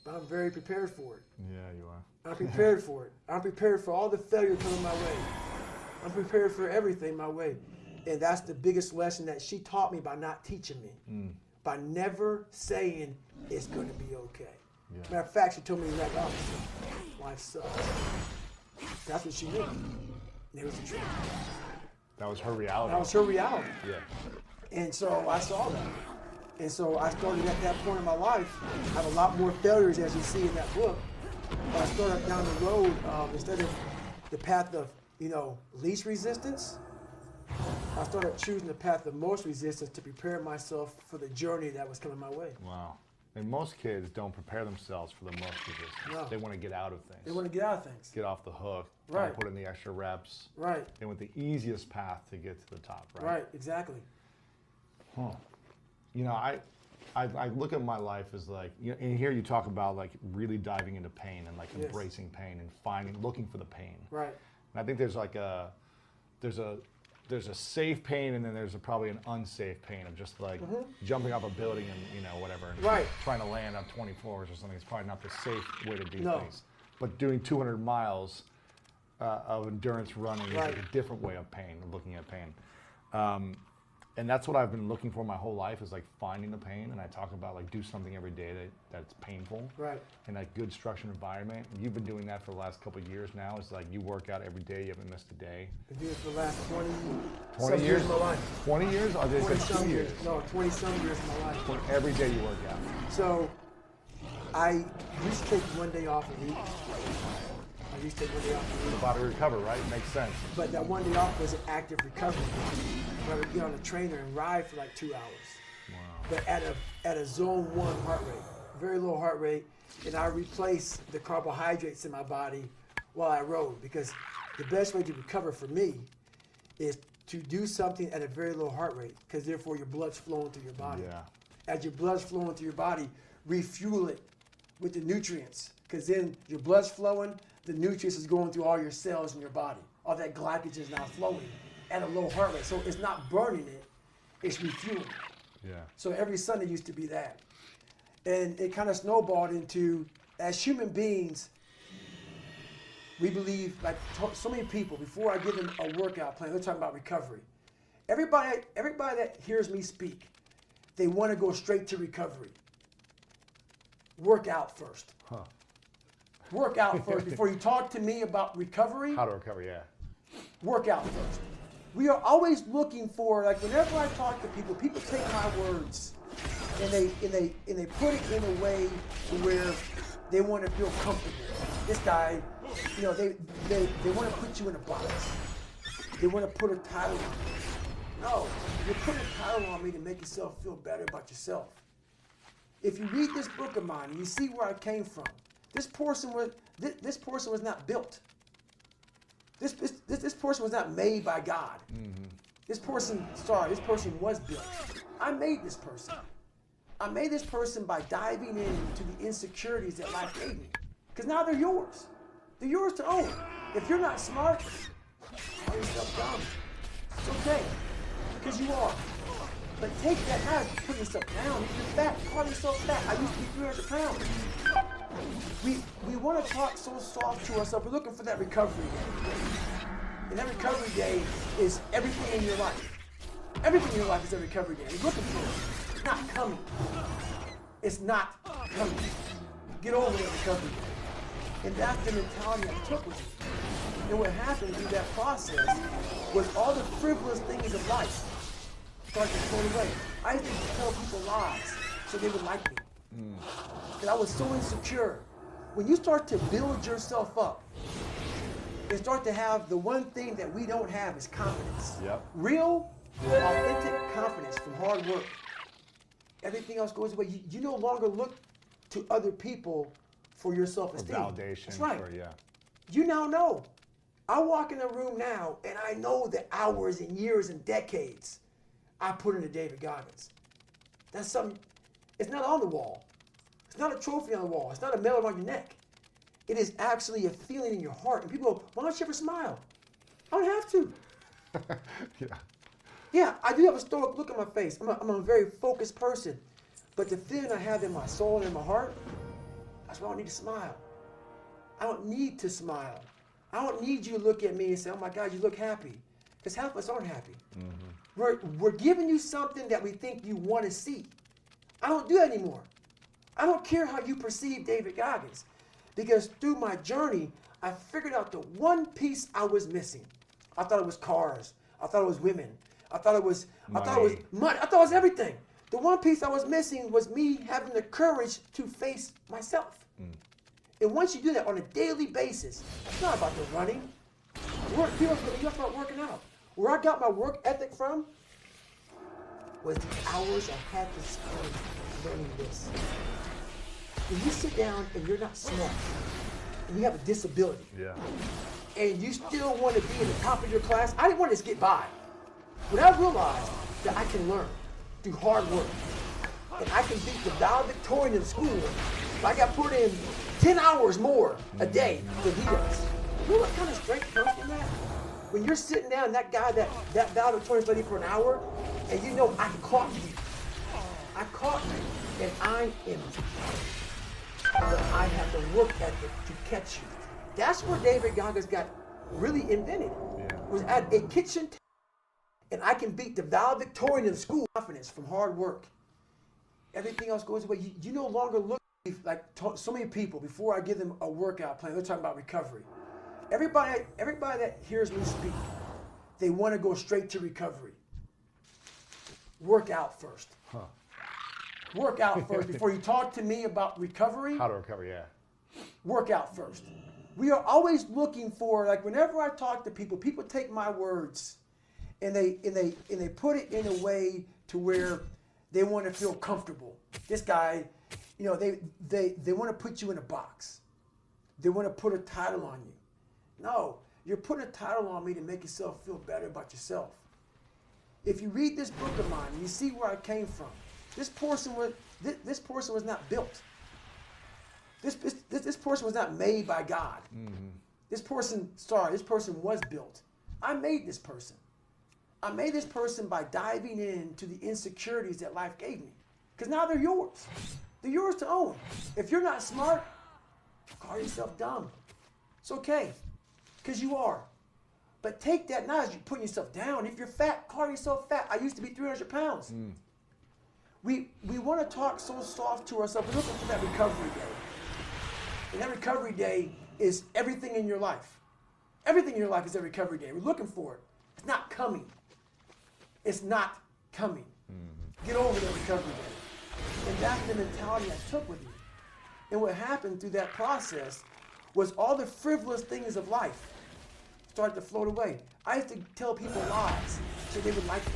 but I'm very prepared for it. Yeah, you are. I'm prepared for it. I'm prepared for all the failure coming my way. I'm prepared for everything my way. And that's the biggest lesson that she taught me by not teaching me. By never saying it's going to be okay. Yeah. Matter of fact, she told me that life sucks. That's what she knew. And it was the truth. That was her reality. That was her reality. Yeah. And so I saw that. And so I started at that point in my life. I have a lot more failures, as you see in that book. But I started down the road, instead of the path of, least resistance, I started choosing the path of most resistance to prepare myself for the journey that was coming my way. Wow. And most kids don't prepare themselves for the most resistance. No. They want to get out of things. They want to get out of things. Get off the hook. Right. Put in the extra reps. Right. They want the easiest path to get to the top, right? Right, exactly. Huh. I look at my life as like, and here you talk about like really diving into pain and like Yes. embracing pain and looking for the pain. Right. And I think there's like there's a safe pain, and then there's probably an unsafe pain of just like jumping off a building and whatever, and Right. trying to land on 20 floors or something. It's probably not the safe way to do No. things. But doing 200 miles of endurance running Right. is like a different way of pain, of looking at pain. And that's what I've been looking for my whole life, is like finding the pain. And I talk about like do something every day that's painful. Right. In that good structured environment. And you've been doing that for the last couple of years now. It's like you work out every day, you haven't missed a day. I've been doing it for the last 20 20 some years of my life. 20 years? Or they 20 said some 2 years. years? No, 20 some years of my life. Every day you work out. So I used to take one day off a week. I used to take one day off a The week. body recover, right? Makes sense. But that one day off was an active recovery. Where I would get on a trainer and ride for like 2 hours. Wow. But at a zone 1 heart rate, very low heart rate, and I replaced the carbohydrates in my body while I rode, because the best way to recover for me is to do something at a very low heart rate, because therefore your blood's flowing through your body. Yeah. As your blood's flowing through your body, refuel it with the nutrients, because then your blood's flowing, the nutrients is going through all your cells in your body. All that glycogen is now flowing at a low heart rate. So it's not burning it, it's refueling it. Yeah. So every Sunday used to be that. And it kind of snowballed into, as human beings, we believe, like so many people, before I give them a workout plan, they're talking about recovery. Everybody that hears me speak, they want to go straight to recovery. Work out first. Huh. Work out first. Before you talk to me about recovery, How to recover, yeah. work out first. We are always looking for, like whenever I talk to people, people take my words and they put it in a way where they want to feel comfortable. This guy, they want to put you in a box. They want to put a title on you. No, you're putting a title on me to make yourself feel better about yourself. If you read this book of mine and you see where I came from, this person was not built. This person was not made by God. Mm-hmm. This person was built. I made this person. I made this person by diving into the insecurities that life gave me. Because now they're yours. They're yours to own. If you're not smart, call yourself dumb. It's okay. Because you are. But take that now, you put yourself down. If you're fat, call yourself fat. I used to be 300 pounds. We want to talk so soft to ourselves. We're looking for that recovery day. And that recovery day is everything in your life. Everything in your life is a recovery day. You're looking for it. It's not coming. It's not coming. Get over that recovery day. And that's the mentality I took with me. And what happened through that process was all the frivolous things of life started to float away. I used to tell people lies so they would like me. Because I was so insecure. When you start to build yourself up and start to have the one thing that we don't have is confidence. Yep. Real, authentic confidence from hard work. Everything else goes away. You no longer look to other people for your self-esteem. For validation. That's right. Yeah. You now know. I walk in a room now and I know the hours and years and decades I put into David Goggins. That's something, it's not on the wall. It's not a trophy on the wall. It's not a medal around your neck. It is actually a feeling in your heart. And people go, why don't you ever smile? I don't have to. Yeah. Yeah, I do have a stoic look on my face. I'm a very focused person. But the feeling I have in my soul and in my heart, that's why I don't need to smile. I don't need to smile. I don't need you to look at me and say, oh my God, you look happy. Because half of us aren't happy. We're giving you something that we think you want to see. I don't do that anymore. I don't care how you perceive David Goggins. Because through my journey, I figured out the one piece I was missing. I thought it was cars. I thought it was women. I thought it was money. I thought it was everything. The one piece I was missing was me having the courage to face myself. And once you do that on a daily basis, it's not about the running. People talk about working out. Where I got my work ethic from was the hours I had to spend learning this. When you sit down and you're not smart, and you have a disability, and you still want to be in the top of your class, I didn't want to just get by. When I realized that I can learn through hard work, and I can beat the valedictorian in school if I got put in 10 hours more a day than he does. You know what kind of strength comes from that? When you're sitting down, that guy that valedictorian studied for an hour, and you know I caught you. I caught you, and I am. But I have the work ethic to catch you. That's where David Goggins got really invented. Was at a kitchen table, and I can beat the valedictorian in school. Confidence from hard work. Everything else goes away. You no longer look like so many people. Before I give them a workout plan, they're talking about recovery. Everybody that hears me speak, they want to go straight to recovery. Work out first. Work out first before you talk to me about recovery. How to recover, Work out first. We are always looking for, like whenever I talk to people, people take my words and they put it in a way to where they want to feel comfortable. This guy, you know, they want to put you in a box. They want to put a title on you. No, you're putting a title on me to make yourself feel better about yourself. If you read this book of mine, you see where I came from. This portion was not built. This portion was not made by God. This person was built. I made this person. I made this person by diving into the insecurities that life gave me. Because now they're yours. They're yours to own. If you're not smart, call yourself dumb. It's okay, because you are. But take that now as you're putting yourself down. If you're fat, call yourself fat. I used to be 300 pounds. We want to talk so soft to ourselves. We're looking for that recovery day. And that recovery day is everything in your life. Everything in your life is a recovery day. We're looking for it. It's not coming. It's not coming. Get over the recovery day. And that's the mentality I took with me. And what happened through that process was all the frivolous things of life started to float away. I used to tell people lies so they would like me.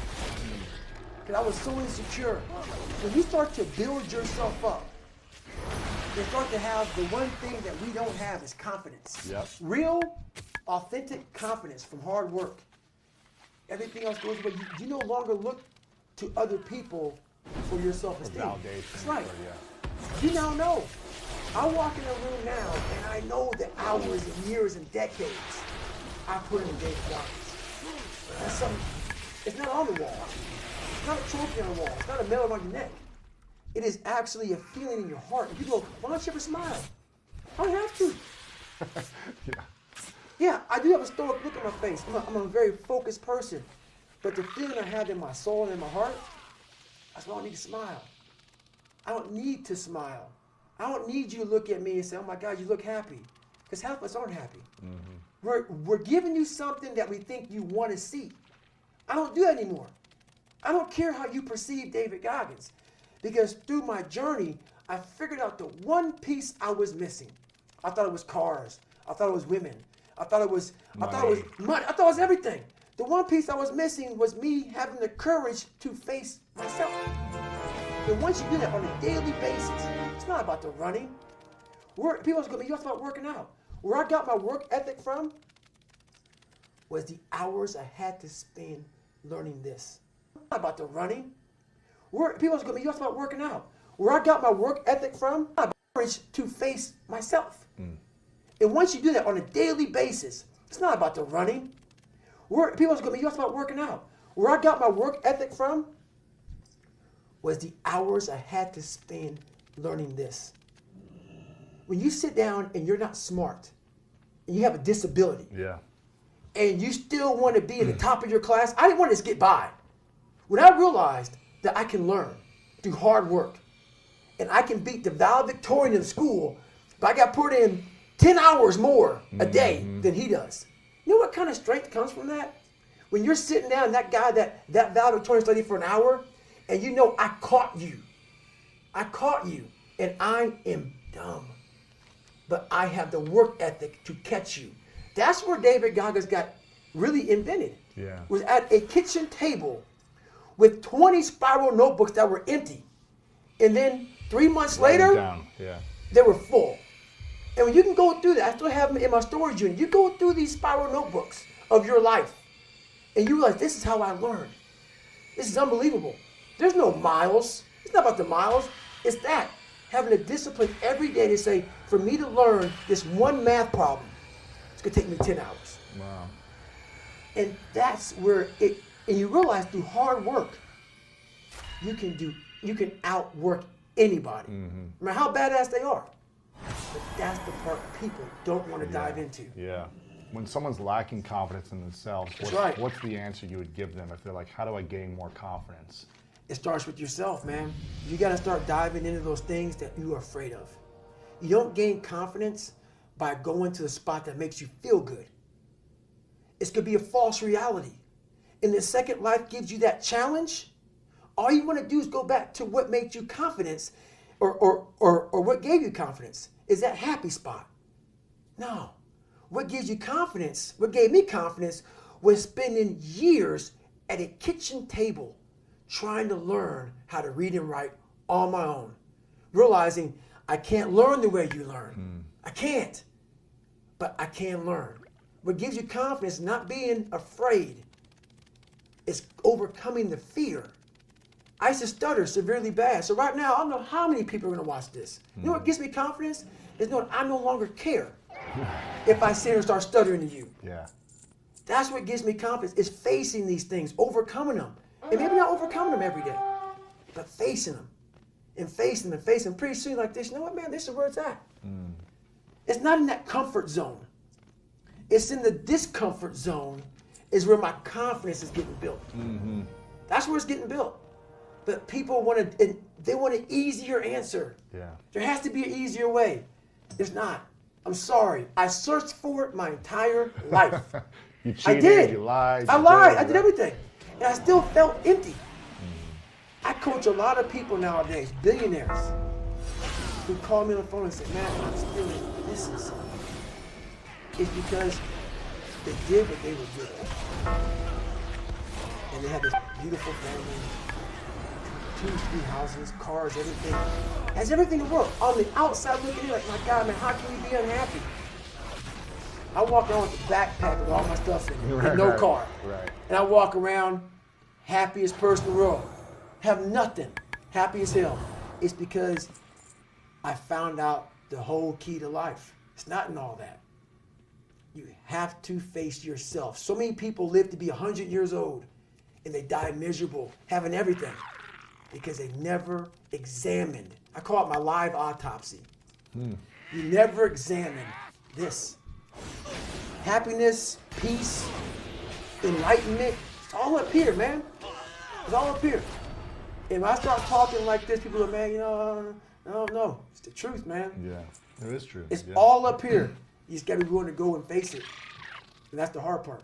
Because I was so insecure. When you start to build yourself up, you start to have the one thing that we don't have is confidence. Real, authentic confidence from hard work. Everything else goes away. You no longer look to other people for your self-esteem. That's right. You now know. I walk in a room now and I know the hours and years and decades I put in David Goggins. That's something. It's not on the wall. It's not a trophy on the wall. It's not a medal around your neck. It is actually a feeling in your heart. And people go, why don't you ever smile? I don't have to. Yeah, I do have a stoic look on my face. I'm a very focused person. But the feeling I have in my soul and in my heart, that's why I don't need to smile. I don't need to smile. I don't need you to look at me and say, oh my God, you look happy. Because half of us aren't happy. We're giving you something that we think you want to see. I don't do that anymore. I don't care how you perceive David Goggins. Because through my journey, I figured out the one piece I was missing. I thought it was cars. I thought it was women. I thought it was money. I thought it was everything. The one piece I was missing was me having the courage to face myself. And once you do that on a daily basis, it's not about the running. People are going to be talking about working out. Where I got my work ethic from was the hours I had to spend learning this. It's not about the running. People are going to be talking about working out. Where I got my work ethic from, I had the courage to face myself. And once you do that on a daily basis, it's not about the running. People are going to be, you asked about working out. Where I got my work ethic from was the hours I had to spend learning this. When you sit down and you're not smart, and you have a disability, Yeah. and you still want to be at the top of your class, I didn't want to just get by. When I realized that I can learn through hard work, and I can beat the valedictorian in school, but I got put in 10 hours more a day than he does. You know what kind of strength comes from that? When you're sitting down, that guy, that valedictorian studied for an hour, and you know, I caught you, and I am dumb, but I have the work ethic to catch you. That's where David Goggins got really invented. Yeah. Was at a kitchen table with 20 spiral notebooks that were empty. And then 3 months later, Down. Yeah. they were full. And when you can go through that, I still have them in my storage unit. You go through these spiral notebooks of your life, and you realize this is how I learned. This is unbelievable. There's no miles. It's not about the miles. It's that. Having a discipline every day to say, for me to learn this one math problem, it's going to take me 10 hours. Wow. And that's where and you realize through hard work, you can outwork anybody, no matter how badass they are. But that's the part people don't want to dive into. Yeah. When someone's lacking confidence in themselves, what's the answer you would give them if they're like, how do I gain more confidence? It starts with yourself, man. You got to start diving into those things that you are afraid of. You don't gain confidence by going to the spot that makes you feel good. It's going to be a false reality. And the second life gives you that challenge, all you want to do is go back to what made you confidence or what gave you confidence. Is that happy spot? No. What gives you confidence, what gave me confidence, was spending years at a kitchen table trying to learn how to read and write on my own. Realizing I can't learn the way you learn. I can't. But I can learn. What gives you confidence, not being afraid, is overcoming the fear. I used to stutter severely bad. So right now, I don't know how many people are going to watch this. You know what gives me confidence? Is knowing I no longer care if I sit here and start stuttering to you. Yeah. That's what gives me confidence, is facing these things, overcoming them. And maybe not overcoming them every day, but facing them and facing them and facing them. Pretty soon like this, you know what, man, this is where it's at. It's not in that comfort zone. It's in the discomfort zone is where my confidence is getting built. That's where it's getting built. But people want an easier answer. Yeah. There has to be an easier way. There's not. I'm sorry. I searched for it my entire life. You cheated, I did. You lied. I lied. I did everything. And I still felt empty. I coach a lot of people nowadays, billionaires, who call me on the phone and say, man, I'm still missing something. It's because they did what they were good at. And they had this beautiful family, 2, 3 houses, cars, everything. Has everything in the world. On the outside looking in, like, my God, man, how can we be unhappy? I walk around with a backpack with all my stuff in it, with no car. Right. And I walk around, happiest person in the world. Have nothing, happy as hell. It's because I found out the whole key to life. It's not in all that. You have to face yourself. So many people live to be 100 years old and they die miserable, having everything, because they never examined. I call it my live autopsy. You never examined this. Happiness, peace, enlightenment, it's all up here, man. It's all up here. And when I start talking like this, people are, man, you know, no. It's the truth, man. Yeah, it is true. It's all up here. You just got to be willing to go and face it. And that's the hard part.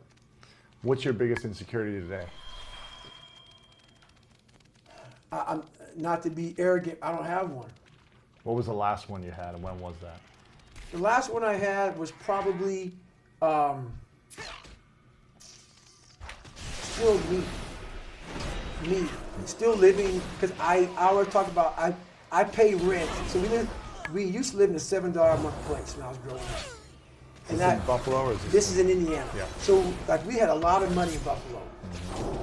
What's your biggest insecurity today? I'm not to be arrogant, I don't have one. What was the last one you had, and when was that? The last one I had was probably still me, still living, because I always talk about I pay rent. So we used to live in a $7 a month place when I was growing up. Is this in Buffalo or is this is in Indiana. Yeah. So like we had a lot of money in Buffalo.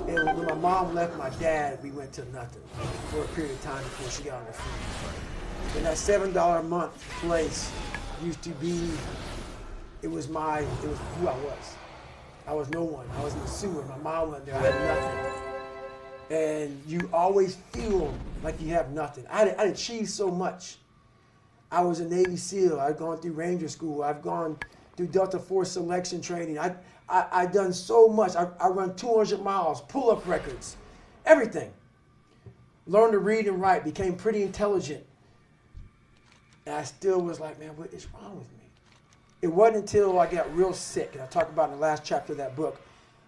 And when my mom left my dad, we went to nothing for a period of time before she got on her feet. And that $7 a month place used to be it was who I was. I was no one. I was in the sewer. My mom went there. I had nothing. And you always feel like you have nothing. I'd achieved so much. I was a Navy SEAL. I'd gone through Ranger School. I've gone through Delta Force selection training. I've done so much. I run 200 miles, pull-up records, everything. Learned to read and write, became pretty intelligent. And I still was like, man, what is wrong with me? It wasn't until I got real sick, and I talk about in the last chapter of that book,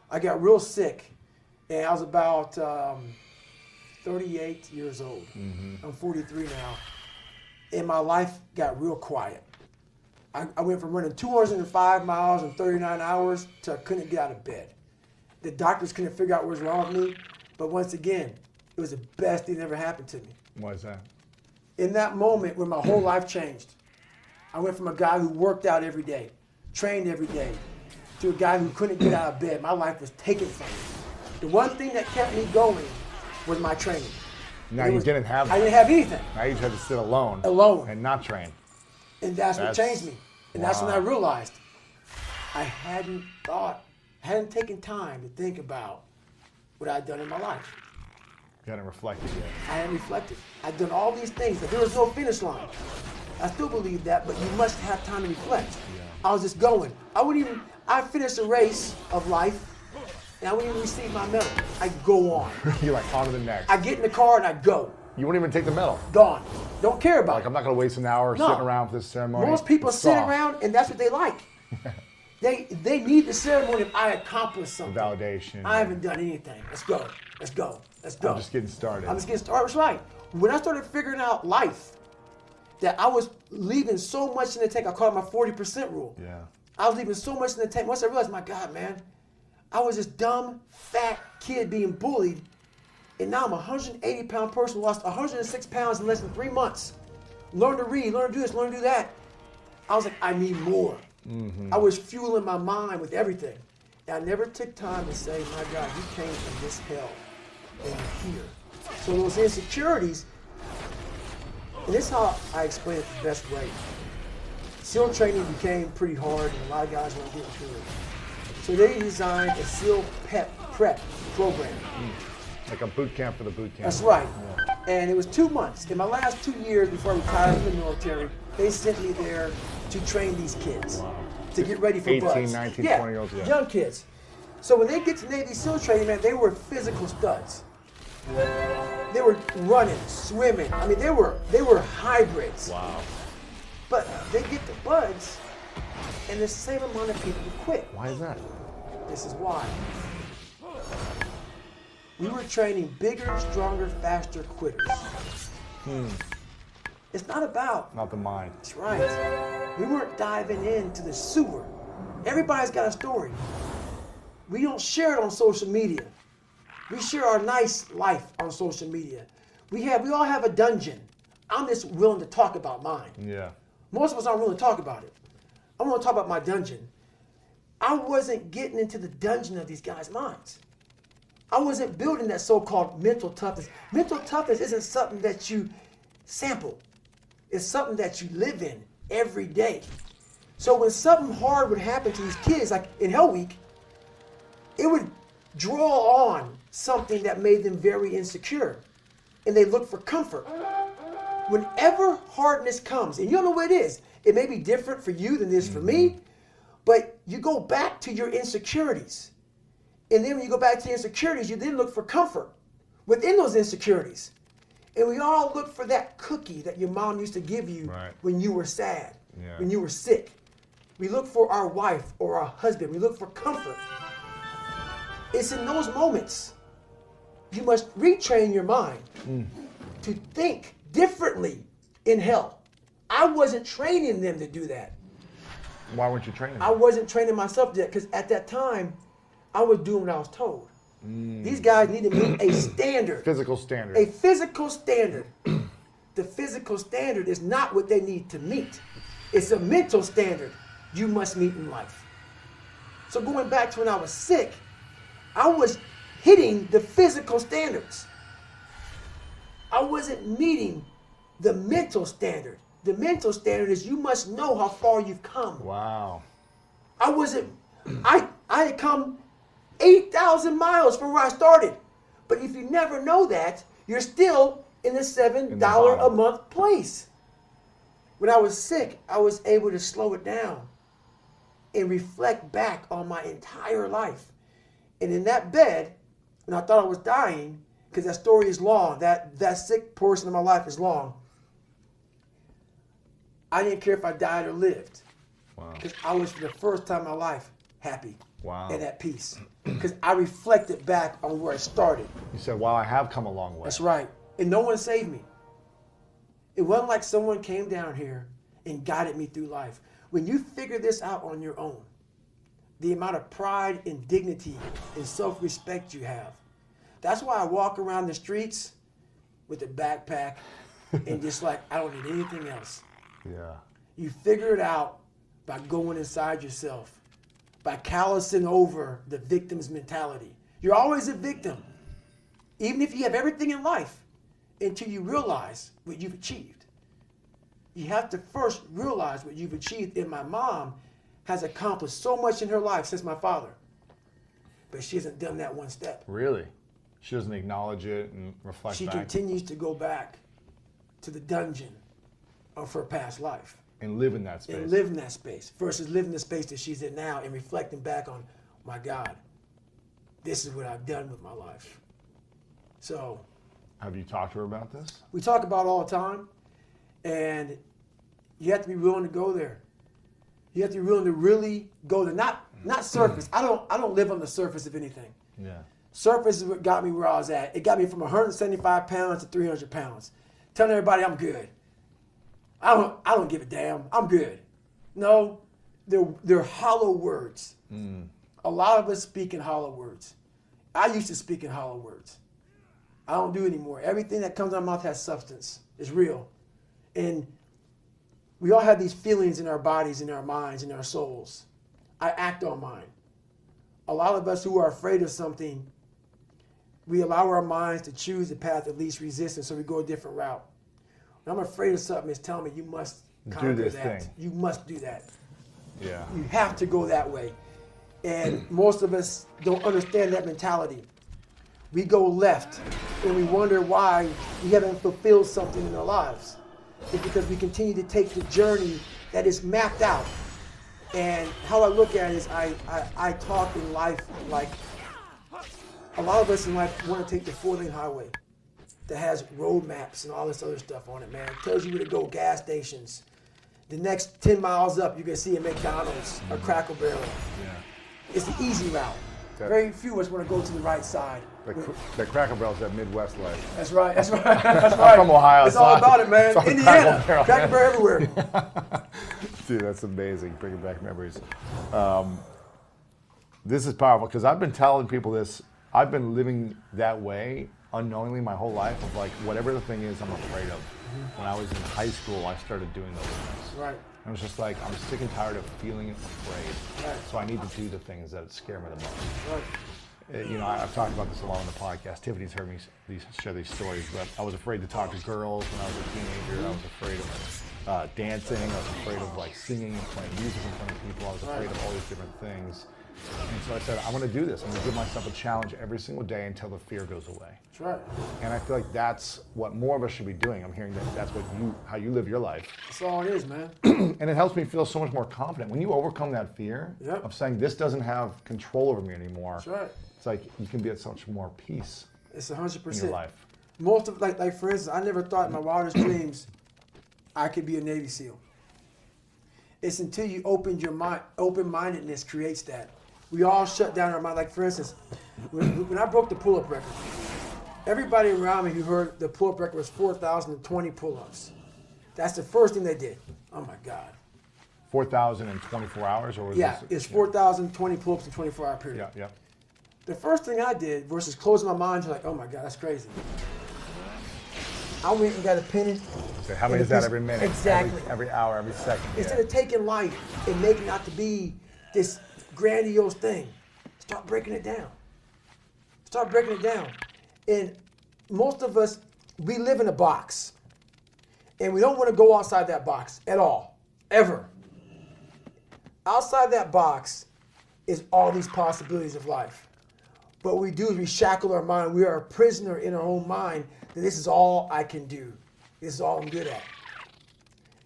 I got real sick, and I was about 38 years old. I'm 43 now. And my life got real quiet. I went from running 205 miles in 39 hours to I couldn't get out of bed. The doctors couldn't figure out what was wrong with me, but once again, it was the best thing that ever happened to me. Why is that? In that moment when my whole life changed, I went from a guy who worked out every day, trained every day, to a guy who couldn't get out of bed. My life was taken from me. The one thing that kept me going was my training. Now you didn't have that. I didn't have anything. Now you just had to sit alone. Alone. And not train. And that's what changed me. And that's when I realized I hadn't taken time to think about what I'd done in my life. You hadn't reflected yet. I hadn't reflected. I'd done all these things, but there was no finish line. I still believe that, but you must have time to reflect. Yeah. I was just going. I finished a race of life, and I wouldn't even receive my medal. I go on. You're like, on to the next. I get in the car and I go. You wouldn't even take the medal. Gone. Don't care about it. I'm not going to waste an hour sitting around for this ceremony. Most people sit around, and that's what they like. They need the ceremony if I accomplished something. Validation. I haven't done anything. Let's go. Let's go. Let's go. I'm just getting started. I'm just getting started. That's right. When I started figuring out life, that I was leaving so much in the tank. I call it my 40% rule. Yeah. I was leaving so much in the tank. Once I realized, my God, man, I was this dumb, fat kid being bullied, and now I'm a 180-pound person who lost 106 pounds in less than 3 months. Learn to read, learn to do this, learn to do that. I was like, I need more. I was fueling my mind with everything. And I never took time to say, my God, you came from this hell, and you're here. So those insecurities, and this is how I explain it the best way. SEAL training became pretty hard, and a lot of guys weren't getting through it. So they designed a SEAL prep program. Like a boot camp for the boot camp. That's right. Yeah. And it was 2 months. In my last 2 years before I retired from the military, they sent me there to train these kids. Wow. To get ready for 18, buds. 19, 20-year-olds. Yeah. Young kids. So when they get to Navy SEAL training, man, they were physical studs. They were running, swimming. I mean, they were hybrids. Wow. But they get the buds, and the same amount of people quit. Why is that? This is why. We were training bigger, stronger, faster quitters. It's not about. Not the mind. That's right. We weren't diving into the sewer. Everybody's got a story. We don't share it on social media. We share our nice life on social media. We all have a dungeon. I'm just willing to talk about mine. Yeah. Most of us aren't willing to talk about it. I want to talk about my dungeon. I wasn't getting into the dungeon of these guys' minds. I wasn't building that so-called mental toughness. Mental toughness isn't something that you sample. It's something that you live in every day. So when something hard would happen to these kids, like in Hell Week, it would draw on something that made them very insecure. And they look for comfort. Whenever hardness comes, and you don't know what it is, it may be different for you than it is for me, but you go back to your insecurities. And then when you go back to your insecurities, you then look for comfort within those insecurities. And we all look for that cookie that your mom used to give you when you were sad, when you were sick. We look for our wife or our husband. We look for comfort. It's in those moments you must retrain your mind to think differently in hell. I wasn't training them to do that. Why weren't you training them? I wasn't training myself yet because at that time, I was doing what I was told. These guys need to meet a standard. Physical standard. A physical standard. The physical standard is not what they need to meet. It's a mental standard you must meet in life. So going back to when I was sick, I was hitting the physical standards. I wasn't meeting the mental standard. The mental standard is you must know how far you've come. Wow. I wasn't, I had come 8,000 miles from where I started. But if you never know that, you're still in the $7 a month place. When I was sick, I was able to slow it down and reflect back on my entire life. And in that bed, when I thought I was dying, because that story is long, that sick portion of my life is long, I didn't care if I died or lived. Wow. Because I was, for the first time in my life, happy. Wow. And at peace. Because I reflected back on where I started. You said, "Wow, I have come a long way." That's right. And no one saved me. It wasn't like someone came down here and guided me through life. When you figure this out on your own, the amount of pride and dignity and self-respect you have. That's why I walk around the streets with a backpack and just like, I don't need anything else. Yeah. You figure it out by going inside yourself, by callousing over the victim's mentality. You're always a victim, even if you have everything in life, until you realize what you've achieved. You have to first realize what you've achieved. And my mom has accomplished so much in her life since my father, but she hasn't done that one step. Really? She doesn't acknowledge it and reflect She back? continues to go back to the dungeon of her past life. And live in that space. And live in that space versus living the space that she's in now and reflecting back on, my God, this is what I've done with my life. So. Have you talked to her about this? We talk about it all the time, and you have to be willing to go there. You have to be willing to really go there. Not surface. I don't live on the surface of anything. Yeah. Surface is what got me where I was at. It got me from 175 pounds to 300 pounds. Telling everybody I'm good. I don't give a damn. I'm good. No, they're hollow words. A lot of us speak in hollow words. I used to speak in hollow words. I don't do it anymore. Everything that comes out of my mouth has substance. It's real. And we all have these feelings in our bodies, in our minds, in our souls. I act on mine. A lot of us who are afraid of something, we allow our minds to choose the path of least resistance, so we go a different route. When I'm afraid of something, it's telling me you must conquer do this that. thing. You must do that. Yeah. You have to go that way. And most of us don't understand that mentality. We go left and we wonder why we haven't fulfilled something in our lives. It's because we continue to take the journey that is mapped out. And how I look at it is I talk in life like a lot of us in life want to take the 4-lane highway that has road maps and all this other stuff on it, man. It tells you where to go, gas stations. The next 10 miles up, you're going to see a McDonald's, a Cracker Barrel. Yeah. It's the easy route. Very few of us want to go to the right side. The Cracker Barrel's that Midwest life. That's right. That's right. That's right. I'm from Ohio. It's all about it, man. It's Indiana, Cracker Barrel everywhere. Dude, that's amazing. Bringing back memories. This is powerful because I've been telling people this. I've been living that way unknowingly my whole life of like whatever the thing is I'm afraid of. When I was in high school, I started doing those things. Right. I was just like, I'm sick and tired of feeling afraid. Right. So I need to do the things that scare me the most. Right. You know, I've talked about this a lot on the podcast. Tiffany's heard me share these stories, but I was afraid to talk to girls when I was a teenager. I was afraid of dancing. I was afraid of like singing and playing music in front of people. I was afraid of all these different things. And so I said, I want to do this. I'm going to give myself a challenge every single day until the fear goes away. That's right. And I feel like that's what more of us should be doing. I'm hearing that that's how you live your life. That's all it is, man. And it helps me feel so much more confident. When you overcome that fear Yep. of saying this doesn't have control over me anymore, That's right. it's like you can be at such more peace It's 100%. in your life. Most of like for instance, I never thought in my wildest dreams I could be a Navy SEAL. It's until you open your mind, open-mindedness creates that. We all shut down our mind. Like for instance, when I broke the pull-up record, everybody around me who heard the pull-up record was 4,020 pull-ups. That's the first thing they did. Oh my God. 4,000 in 24 hours, or was Yeah, this? it's 4,020 pull-ups in a 24-hour period. Yeah. The first thing I did versus closing my mind to like, oh my God, that's crazy. I went and got a pen. So how many is that every minute? Exactly. Every hour, every second. Instead of taking life and making it out to be this grandiose thing, start breaking it down. Start breaking it down. And most of us, we live in a box. And we don't want to go outside that box at all, ever. outside that box is all these possibilities of life. But what we do is we shackle our mind. We are a prisoner in our own mind that this is all I can do. This is all I'm good at.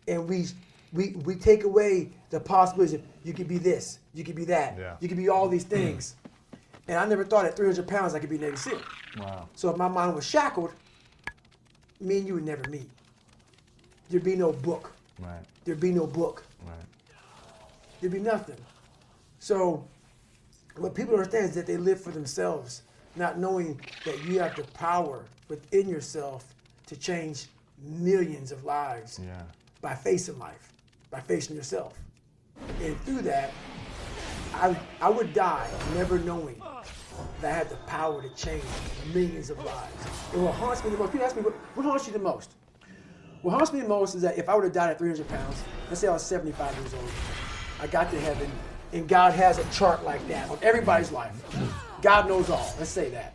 And we take away the possibilities of you could be this, you could be that, you could be all these things. And I never thought at 300 pounds I could be Navy SEAL. Wow. So if my mind was shackled, me and you would never meet. There'd be no book. Right. There'd be no book. Right. There'd be nothing. So what people understand is that they live for themselves, not knowing that you have the power within yourself to change millions of lives by facing life, by facing yourself. And through that, I would die never knowing that I had the power to change millions of lives. And what haunts me the most, people ask me, what haunts you the most? What haunts me the most is that if I would have died at 300 pounds, let's say I was 75 years old, I got to heaven, and God has a chart like that on everybody's life. God knows all, let's say that.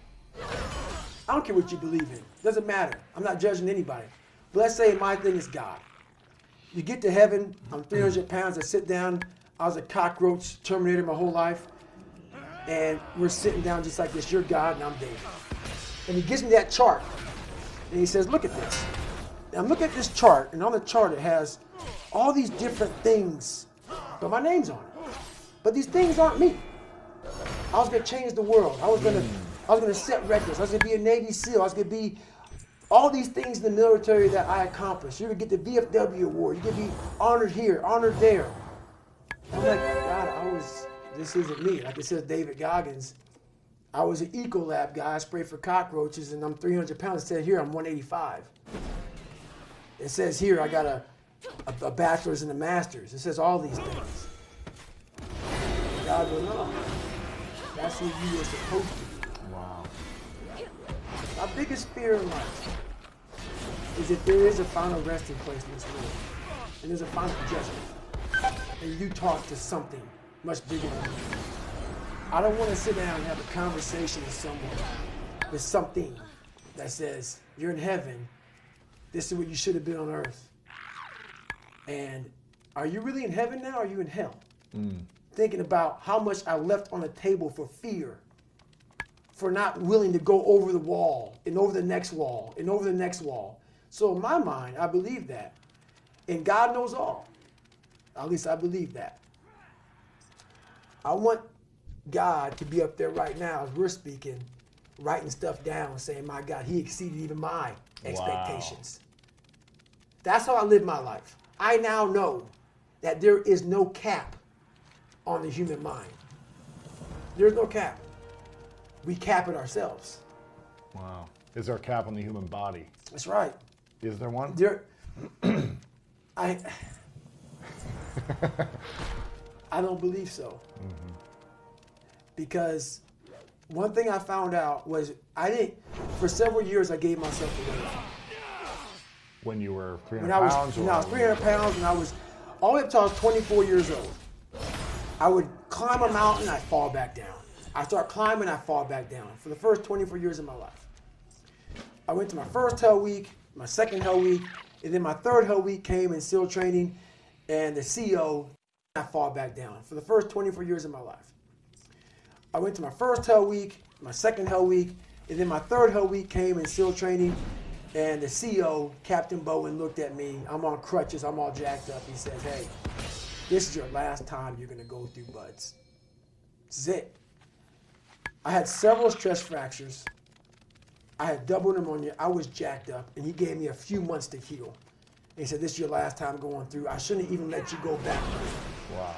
I don't care what you believe in, doesn't matter. I'm not judging anybody. But let's say my thing is God. You get to heaven, I'm 300 pounds, I sit down, I was a cockroach Terminator my whole life, and we're sitting down just like this, you're God and I'm David. And he gives me that chart, and he says, look at this. And I'm looking at this chart, and on the chart it has all these different things, but my name's on it. But these things aren't me. I was gonna change the world. I was gonna set records. I was gonna be a Navy SEAL. I was gonna be all these things in the military that I accomplished. You're gonna get the VFW award. You're gonna be honored here, honored there. I'm like, God, this isn't me. Like it says David Goggins, I was an Ecolab guy. I sprayed for cockroaches, and I'm 300 pounds. It said here I'm 185. It says here I got a bachelor's and a master's. It says all these things. God goes, no, that's who you were supposed to be. Wow. My biggest fear in life is that there is a final resting place in this world, and there's a final judgment, and you talk to something much bigger than you. I don't want to sit down and have a conversation with someone, with something that says, you're in heaven, this is what you should have been on earth. And are you really in heaven now, or are you in hell? Thinking about how much I left on the table for fear, for not willing to go over the wall, and over the next wall, and over the next wall. So in my mind, I believe that. And God knows all. At least I believe that. I want God to be up there right now as we're speaking, writing stuff down, saying, my God, he exceeded even my expectations. That's how I live my life. I now know that there is no cap on the human mind. There's no cap. We cap it ourselves. Wow. Is there a cap on the human body? That's right. Is there one? I don't believe so. Because one thing I found out was for several years I gave myself away. When you were 300 When I was, pounds? I was 300 pounds, and I was all the way up until I was 24 years old. I would climb a mountain, I'd fall back down. I start climbing, I fall back down for the first 24 years of my life. I went to my first Hell Week, my second Hell Week, and then my third Hell Week came in SEAL training, and the CEO, I fall back down for the first 24 years of my life. I went to my first Hell Week, my second Hell Week, and then my third Hell Week came in SEAL training, and the CEO, Captain Bowen, looked at me. I'm on crutches, I'm all jacked up. He says, hey, this is your last time you're gonna go through buds. This is it. I had several stress fractures. I had double pneumonia. I was jacked up, and he gave me a few months to heal. And he said, this is your last time going through. I shouldn't even let you go back. Wow.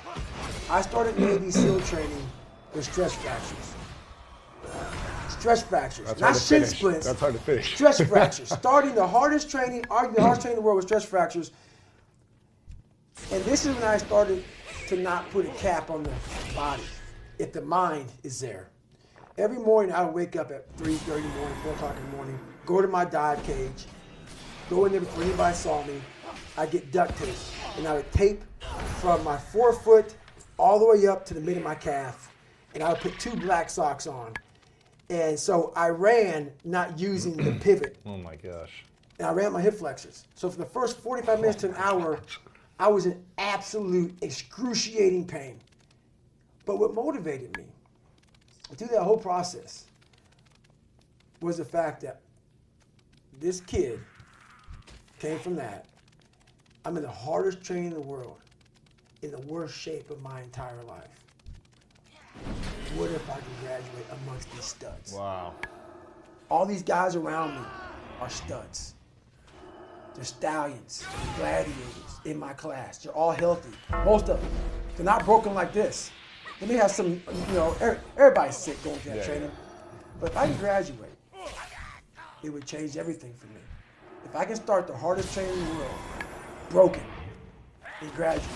I started Navy SEAL training with stress fractures. Stress fractures, That's not hard to shin finish. splints. That's hard to finish. Stress fractures. Starting the hardest training, arguably the hardest training in the world with stress fractures. And this is when I started to not put a cap on the body if the mind is there. Every morning I would wake up at 3:30 in the morning, 4 o'clock in the morning, go to my dive cage, go in there before anybody saw me. I'd get duct tape, and I would tape from my forefoot all the way up to the mid of my calf, and I would put 2 black socks on. And so I ran not using the pivot. Oh my gosh. And I ran my hip flexors. So for the first 45 minutes to an hour, I was in absolute excruciating pain. But what motivated me through that whole process was the fact that this kid came from that. I'm in the hardest training in the world, in the worst shape of my entire life. What if I could graduate amongst these studs? Wow. All these guys around me are studs. They're stallions, gladiators in my class. They're all healthy, most of them. They're not broken like this. They may have some, everybody's sick going through that training. But if I can graduate, it would change everything for me. If I can start the hardest training in the world, broken, and graduate.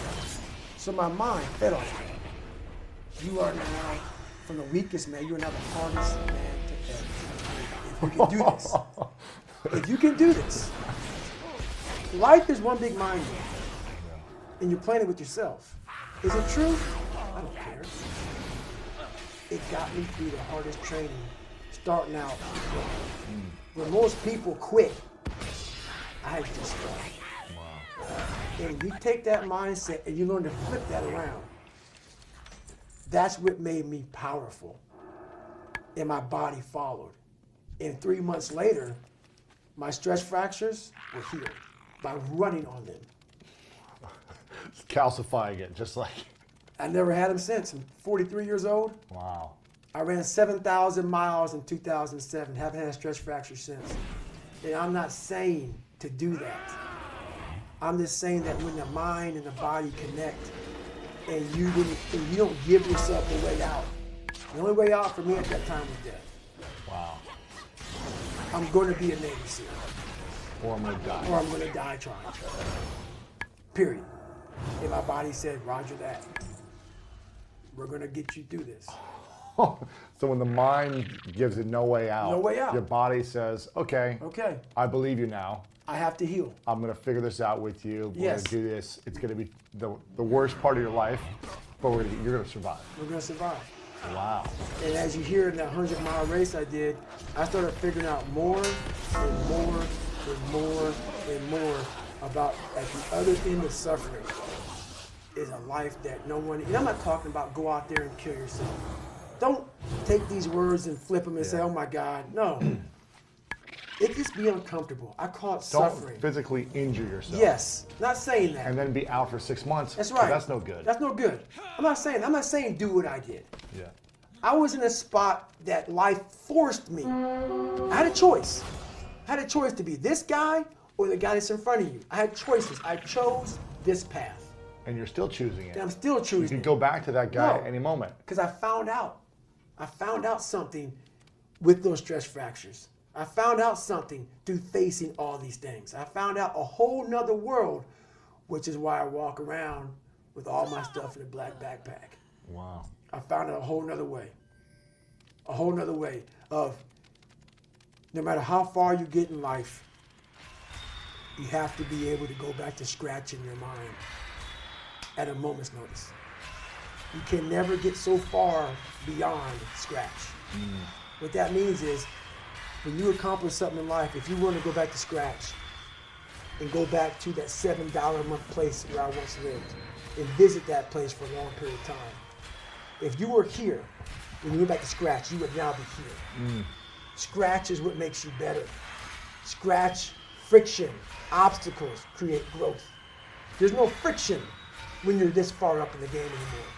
So my mind fed on it. You are now, from the weakest man, you are now the hardest man to ever. If you can do this. If you can do this. Life is one big mind game. And you're playing it with yourself. Is it true? I don't care. It got me through the hardest training, starting out. When most people quit, I just started. Wow. And you take that mindset and you learn to flip that around. That's what made me powerful. And my body followed. And 3 months later, my stress fractures were healed by running on them. Calcifying it, just like. I never had them since. I'm 43 years old. Wow. I ran 7,000 miles in 2007. Haven't had a stress fracture since. And I'm not saying to do that. I'm just saying that when the mind and the body connect, and you don't give yourself a way out. The only way out for me at that time was death. Wow. I'm going to be a Navy SEAL. Or I'm going to die. Or I'm going to die trying. Period. And my body said, Roger that. We're going to get you through this. So when the mind gives it no way out, your body says, okay, I believe you now. I have to heal. I'm going to figure this out with you. We're going to do this. It's going to be the worst part of your life, but you're going to survive. We're going to survive. Wow. And as you hear in that 100-mile race I did, I started figuring out more and more and more and more about at the other end of suffering is a life that no one, and I'm not talking about go out there and kill yourself. Don't take these words and flip them and say, oh my God, no. It just be uncomfortable. I call it suffering. Don't physically injure yourself. Yes, not saying that. And then be out for 6 months. That's right. That's no good. That's no good. I'm not saying do what I did. Yeah. I was in a spot that life forced me. I had a choice. I had a choice to be this guy or the guy that's in front of you. I had choices. I chose this path. And you're still choosing it. And I'm still choosing it. You can go back to that guy at any moment. Because I found out something with those stress fractures. I found out something through facing all these things. I found out a whole nother world, which is why I walk around with all my stuff in a black backpack. Wow. I found out a whole nother way. A whole nother way of no matter how far you get in life, you have to be able to go back to scratch in your mind at a moment's notice. You can never get so far beyond scratch. What that means is when you accomplish something in life, if you want to go back to scratch and go back to that $7 a month place where I once lived and visit that place for a long period of time, if you were here, when you went back to scratch, you would now be here. Scratch is what makes you better. Scratch, friction, obstacles create growth. There's no friction when you're this far up in the game anymore.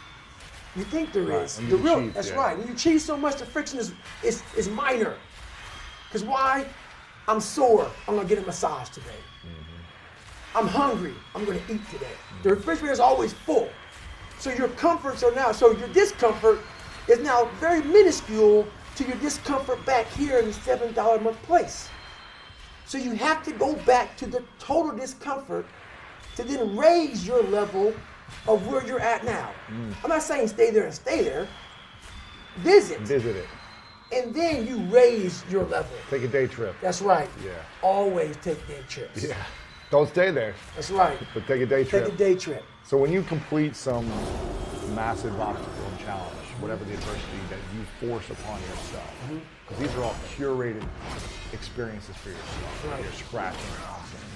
You think there is. That's right. When you cheat so much, the friction is minor. Because why? I'm sore. I'm going to get a massage today. I'm hungry. I'm going to eat today. The refrigerator is always full. So your comforts are now, so your discomfort is now very minuscule to your discomfort back here in the $7 a month place. So you have to go back to the total discomfort to then raise your level of where you're at now. I'm not saying stay there and stay there. Visit it. And then you raise your level. Take a day trip. That's right. Yeah. Always take day trips. Yeah. Don't stay there. That's right. But take a day trip. Take a day trip. So when you complete some massive obstacle and challenge, whatever the adversity that you force upon yourself, because these are all curated experiences for yourself. Right. You're scratching constantly.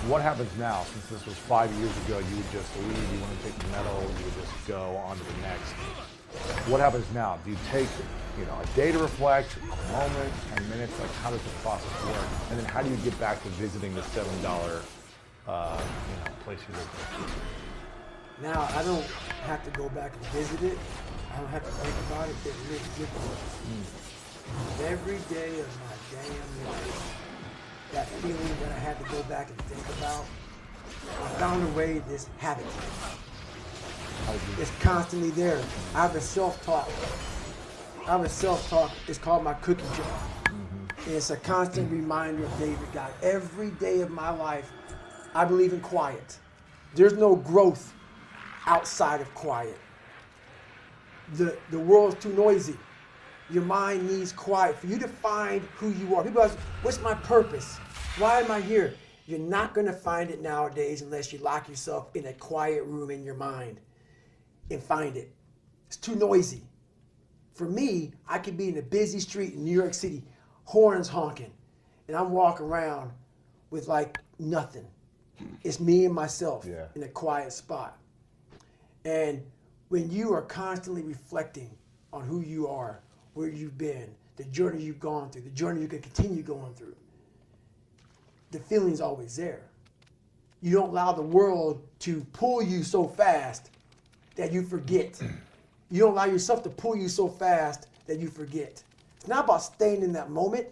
What happens now? Since this was 5 years ago, you would just leave, you wouldn't take the medal, you would just go on to the next. What happens now? Do you take, a day to reflect, a moment, 10 minutes? Like, how does the process work? And then how do you get back to visiting the $7, place you live in? Now, I don't have to go back and visit it. I don't have to think about it. It lives with me. Every day of my damn life, that feeling that I had to go back and think about, I found a way to just have it. It's constantly there. I have a self-talk. It's called my cookie jar. And it's a constant reminder of David God. Every day of my life, I believe in quiet. There's no growth outside of quiet. The world's too noisy. Your mind needs quiet for you to find who you are. People ask, what's my purpose? Why am I here? You're not going to find it nowadays unless you lock yourself in a quiet room in your mind and find it. It's too noisy. For me, I could be in a busy street in New York City, horns honking, and I'm walking around with like nothing. It's me and myself in a quiet spot. And when you are constantly reflecting on who you are, where you've been, the journey you've gone through, the journey you can continue going through, the feeling's always there. You don't allow the world to pull you so fast that you forget. You don't allow yourself to pull you so fast that you forget. It's not about staying in that moment.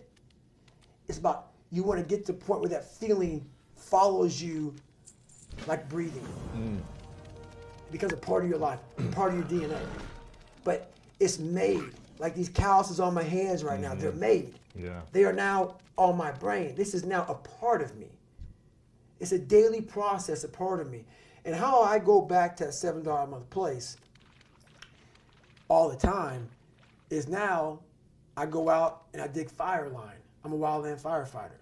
It's about you want to get to the point where that feeling follows you like breathing. It becomes a part of your life, part of your DNA. But it's made. Like these calluses on my hands right now, they're made. Yeah. They are now on my brain. This is now a part of me. It's a daily process, a part of me. And how I go back to that $7 a month place all the time is now I go out and I dig fire line. I'm a wildland firefighter.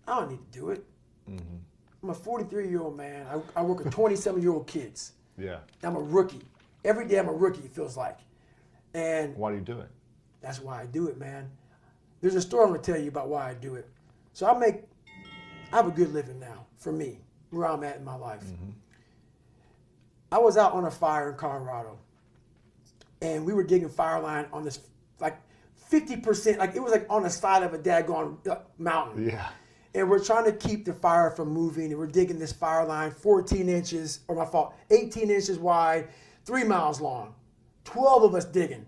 I don't need to do it. I'm a 43-year-old man. I work with 27-year-old kids. Yeah. I'm a rookie. Every day I'm a rookie, it feels like. And why do you do it? That's why I do it, man. There's a story I'm gonna tell you about why I do it. So I have a good living now, for me, where I'm at in my life. I was out on a fire in Colorado, and we were digging fire line on this, like 50%, like it was like on the side of a daggone mountain. Yeah. And we're trying to keep the fire from moving, and we're digging this fire line 14 inches, or my fault, 18 inches wide, 3 miles long. 12 of us digging.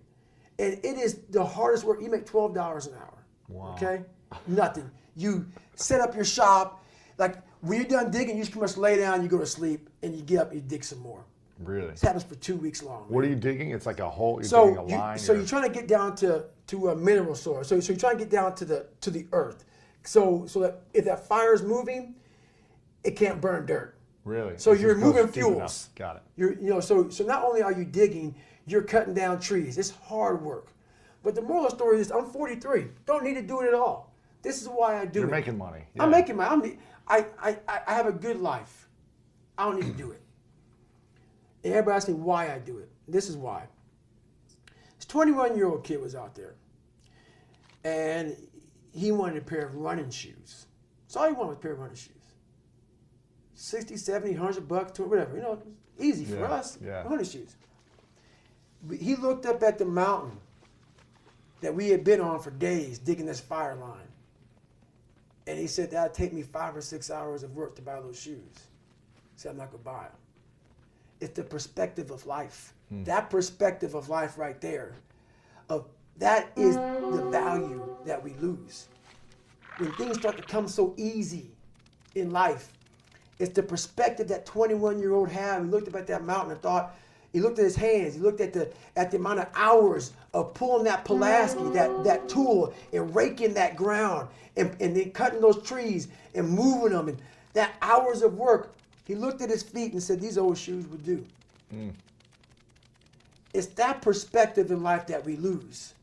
And it is the hardest work. You make $12 an hour. Wow. Okay? Nothing. You set up your shop. Like, when you're done digging, you just pretty much lay down, you go to sleep, and you get up and you dig some more. Really? This happens for 2 weeks long. What are you digging? It's like a hole, you're So digging a line? you're trying to get down to a mineral source. So you're trying to get down to the earth. So that if that fire is moving, it can't burn dirt. Really? So It you're just goes moving deep enough. fuels. Got it. So not only are you digging, you're cutting down trees. It's hard work. But the moral of the story is I'm 43. Don't need to do it at all. This is why I do it. You're making money. Yeah. I'm making money. I have a good life. I don't need to do it. And everybody asks me why I do it. This is why. This 21-year-old kid was out there. And he wanted a pair of running shoes. That's all he wanted was a pair of running shoes. 60, 70, 100 bucks, whatever. You know, easy for us. Yeah. Running shoes. He looked up at the mountain that we had been on for days digging this fire line. And he said, that'd take me 5 or 6 hours of work to buy those shoes. He said, I'm not gonna buy them. It's the perspective of life. That perspective of life right there, that is the value that we lose. When things start to come so easy in life, it's the perspective that 21-year-old had. He looked up at that mountain and thought, he looked at his hands, he looked at the amount of hours of pulling that Pulaski, that tool, and raking that ground, and then cutting those trees and moving them, and that hours of work. He looked at his feet and said, these old shoes would do. It's that perspective in life that we lose.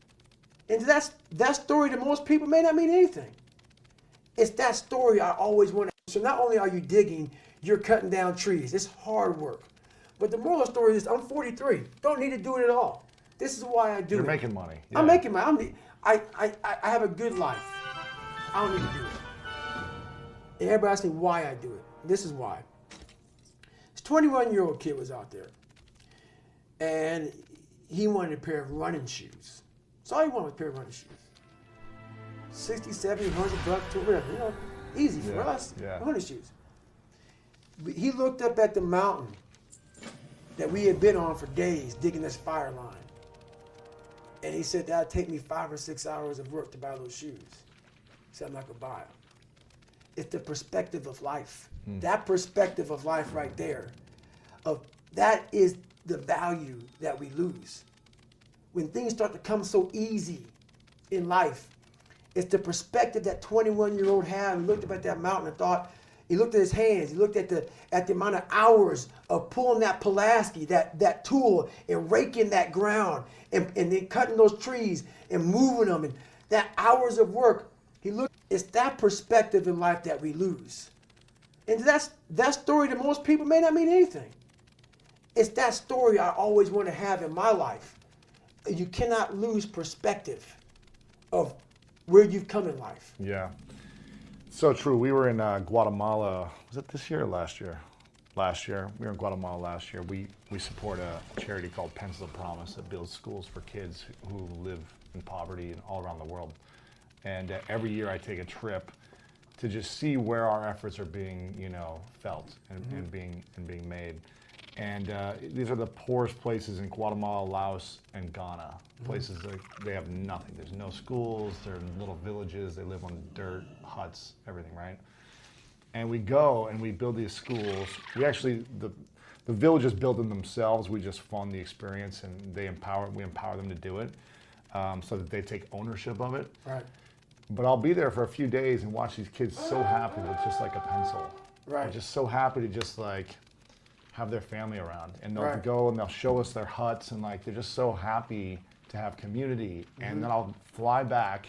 And that story to most people may not mean anything. It's that story I always want to. So not only are you digging, you're cutting down trees. It's hard work. But the moral of the story is I'm 43. Don't need to do it at all. This is why I do it. You're making money. Yeah. I'm making money. I have a good life. I don't need to do it. And everybody asks me why I do it. This is why. This 21-year-old kid was out there, and he wanted a pair of running shoes. That's all he wanted was a pair of running shoes. 60, 70, 100 bucks, whatever, you know, easy for us, running shoes. But he looked up at the mountain that we had been on for days, digging this fire line. And he said, that'd take me 5 or 6 hours of work to buy those shoes. He said, I'm not gonna buy them. It's the perspective of life. That perspective of life right there, that is the value that we lose. When things start to come so easy in life, it's the perspective that 21-year-old had. He looked up at that mountain and thought, he looked at his hands, he looked at the amount of hours of pulling that Pulaski, that tool, and raking that ground, and then cutting those trees and moving them, and that hours of work. He looked, it's that perspective in life that we lose. And that story to most people may not mean anything. It's that story I always want to have in my life. You cannot lose perspective of where you've come in life. Yeah. So true. We were in Guatemala. Was it this year or last year? Last year. We were in Guatemala last year. We support a charity called Pencil of Promise that builds schools for kids who live in poverty and all around the world. And every year I take a trip to just see where our efforts are being, felt and being made. And these are the poorest places in Guatemala, Laos, and Ghana. Places that they have nothing. There's no schools. They're in little villages. They live on dirt, huts, everything, right? And we go and we build these schools. We actually, the villages build them themselves. We just fund the experience, and we empower them to do it, so that they take ownership of it. Right. But I'll be there for a few days and watch these kids so happy with just like a pencil. Right. They're just so happy to just like have their family around, and they'll go and they'll show us their huts, and like they're just so happy to have community. And then I'll fly back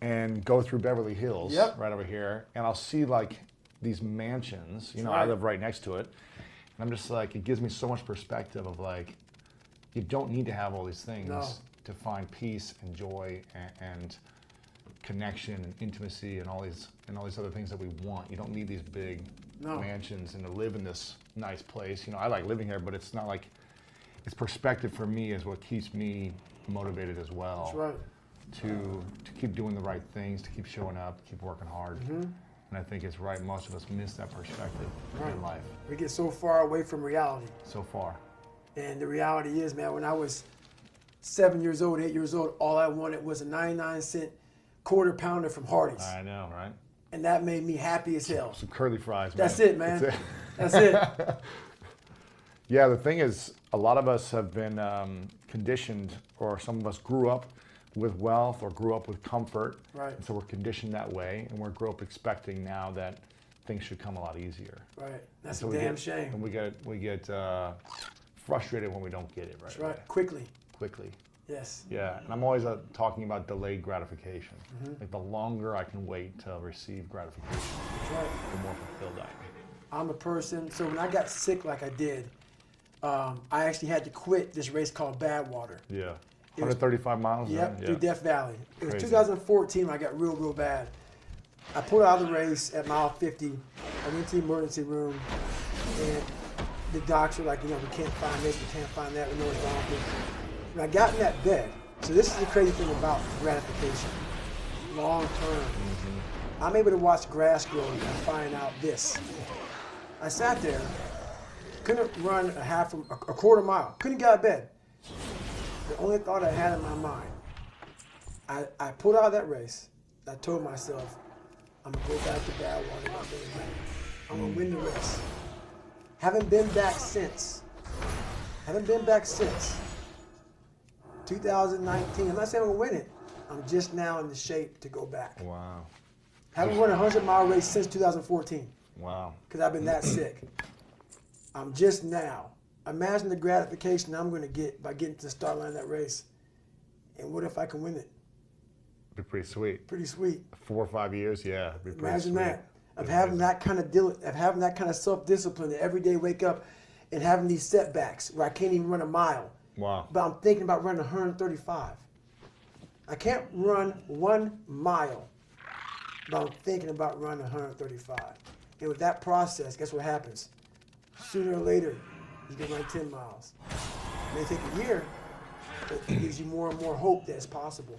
and go through Beverly Hills right over here, and I'll see like these mansions. I live right next to it, and I'm just like, it gives me so much perspective of like, you don't need to have all these things to find peace and joy and connection and intimacy and all these other things that we want. You don't need these big mansions and to live in this nice place. I like living here, but it's not like, it's perspective for me is what keeps me motivated as well. That's right. To keep doing the right things, to keep showing up, keep working hard. And I think it's right, most of us miss that perspective in life. We get so far away from reality. So far. And the reality is, man, when I was 7 years old, 8 years old, all I wanted was a 99-cent quarter pounder from Hardee's. I know, right? And that made me happy as hell. Some curly fries, man. That's it, man. That's it. Yeah, the thing is, a lot of us have been conditioned, or some of us grew up with wealth or grew up with comfort. Right. And so we're conditioned that way, and we're grew up expecting now that things should come a lot easier. Right. That's a damn shame. And we get frustrated when we don't get it right. That's right. away. Quickly. Yes. Yeah, and I'm always talking about delayed gratification. Like the longer I can wait to receive gratification, the more fulfilled I am. I'm a person, so when I got sick like I did, I actually had to quit this race called Badwater. Yeah. 135 miles? Yep, through Death Valley. It was Crazy. 2014 when I got real bad. I pulled out of the race at mile 50. I went to the emergency room, and the docs were like, we can't find this, we can't find that, we know what's wrong with it. When I got in that bed, so this is the crazy thing about gratification, long term. I'm able to watch grass grow and find out this. I sat there, couldn't run a quarter mile, couldn't get out of bed. The only thought I had in my mind, I pulled out of that race. I told myself, I'm gonna go back to Badwater and I'm gonna win the race. Haven't been back since. 2019, I'm not saying I'm gonna win it. I'm just now in the shape to go back. Wow. Haven't won a 100-mile race since 2014. Wow. Because I've been that sick. I'm just now. Imagine the gratification I'm gonna get by getting to the start line of that race. And what if I can win it? Be pretty sweet. Pretty sweet. 4 or 5 years, yeah. Be pretty Imagine sweet. that. Of having that kind of self-discipline to every day wake up and having these setbacks where I can't even run a mile. Wow. But I'm thinking about running 135. I can't run 1 mile but I'm thinking about running 135. And with that process, guess what happens? Sooner or later, you can run 10 miles. It may take a year, but it gives you more and more hope that it's possible.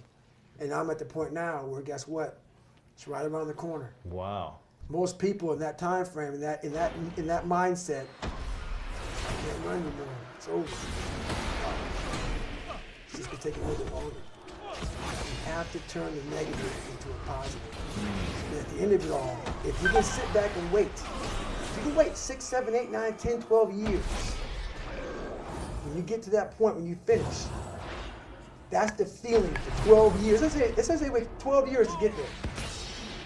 And I'm at the point now where, guess what? It's right around the corner. Wow. Most people in that time frame, in that mindset, can't run anymore. It's over. It's just gonna take a little bit longer. You have to turn the negative into a positive. And at the end of it all, if you can sit back and wait, if you can wait 6, 7, 8, 9, 10, 12 years, when you get to that point when you finish, that's the feeling for 12 years. Let's say they wait 12 years to get there.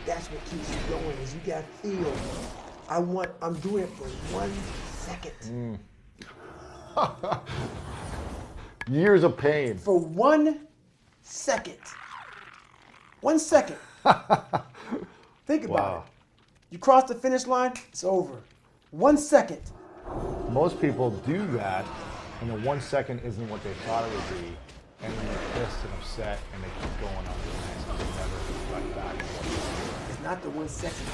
That's what keeps you going, is you gotta feel, I'm doing it for 1 second. Years of pain. For 1 second. 1 second. Think about it. You cross the finish line, it's over. 1 second. Most people do that, and the 1 second isn't what they thought it would be, and then they're pissed and upset, and they keep going on to the next, and they never reflect back on what they did. It's not the 1 second.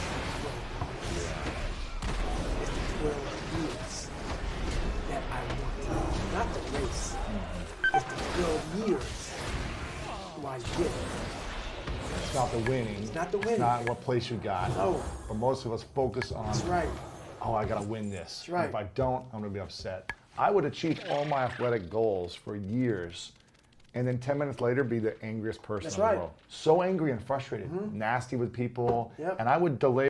It's the 12 years that I want. Not the race. It's the 12 years why you get it. It's not the winning. It's not the winning. It's not what place you got. No. But most of us focus on, That's right. oh, I gotta win this. That's right. And if I don't, I'm gonna be upset. I would achieve all my athletic goals for years, and then 10 minutes later be the angriest person That's in the right. world. So angry and frustrated, nasty with people, Yep. and I would delay.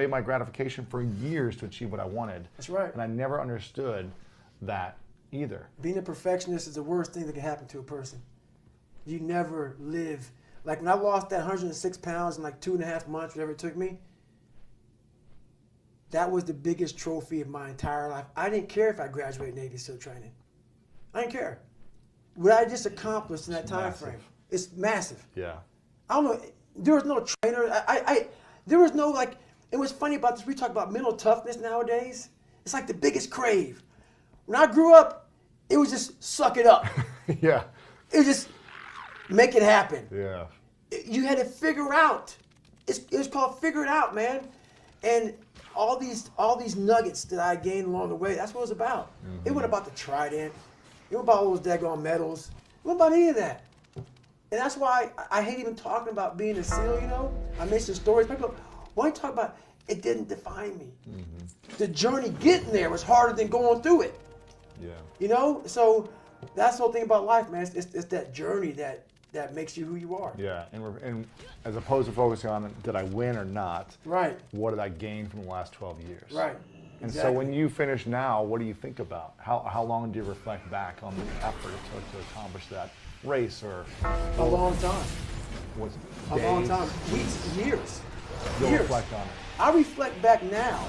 my gratification for years to achieve what I wanted. That's right. And I never understood that either. Being a perfectionist is the worst thing that can happen to a person. You never live. Like when I lost that 106 pounds in like 2.5 months, whatever it took me, that was the biggest trophy of my entire life. I didn't care if I graduated Navy SEAL training. I didn't care. What I just accomplished in that time frame, it's massive. Yeah. I don't know. There was no trainer. There was no like. And what's funny about this, we talk about mental toughness nowadays. It's like the biggest crave. When I grew up, it was just suck it up. Yeah. It was just make it happen. Yeah. You had to figure out. It was called figure it out, man. And all these nuggets that I gained along the way, that's what it was about. Mm-hmm. It wasn't about the trident. It wasn't about all those daggone medals. It wasn't about any of that. And that's why I hate even talking about being a SEAL, you know? I mention stories. People, why don't you talk about it didn't define me? Mm-hmm. The journey getting there was harder than going through it. Yeah. You know? So that's the whole thing about life, man. It's that journey that makes you who you are. Yeah, and as opposed to focusing on did I win or not, right? What did I gain from the last 12 years? Right. And so when you finish now, what do you think about? How long do you reflect back on the effort to accomplish that race or? A long time. What's a long time. Weeks, years. You'll reflect on it. I reflect back now.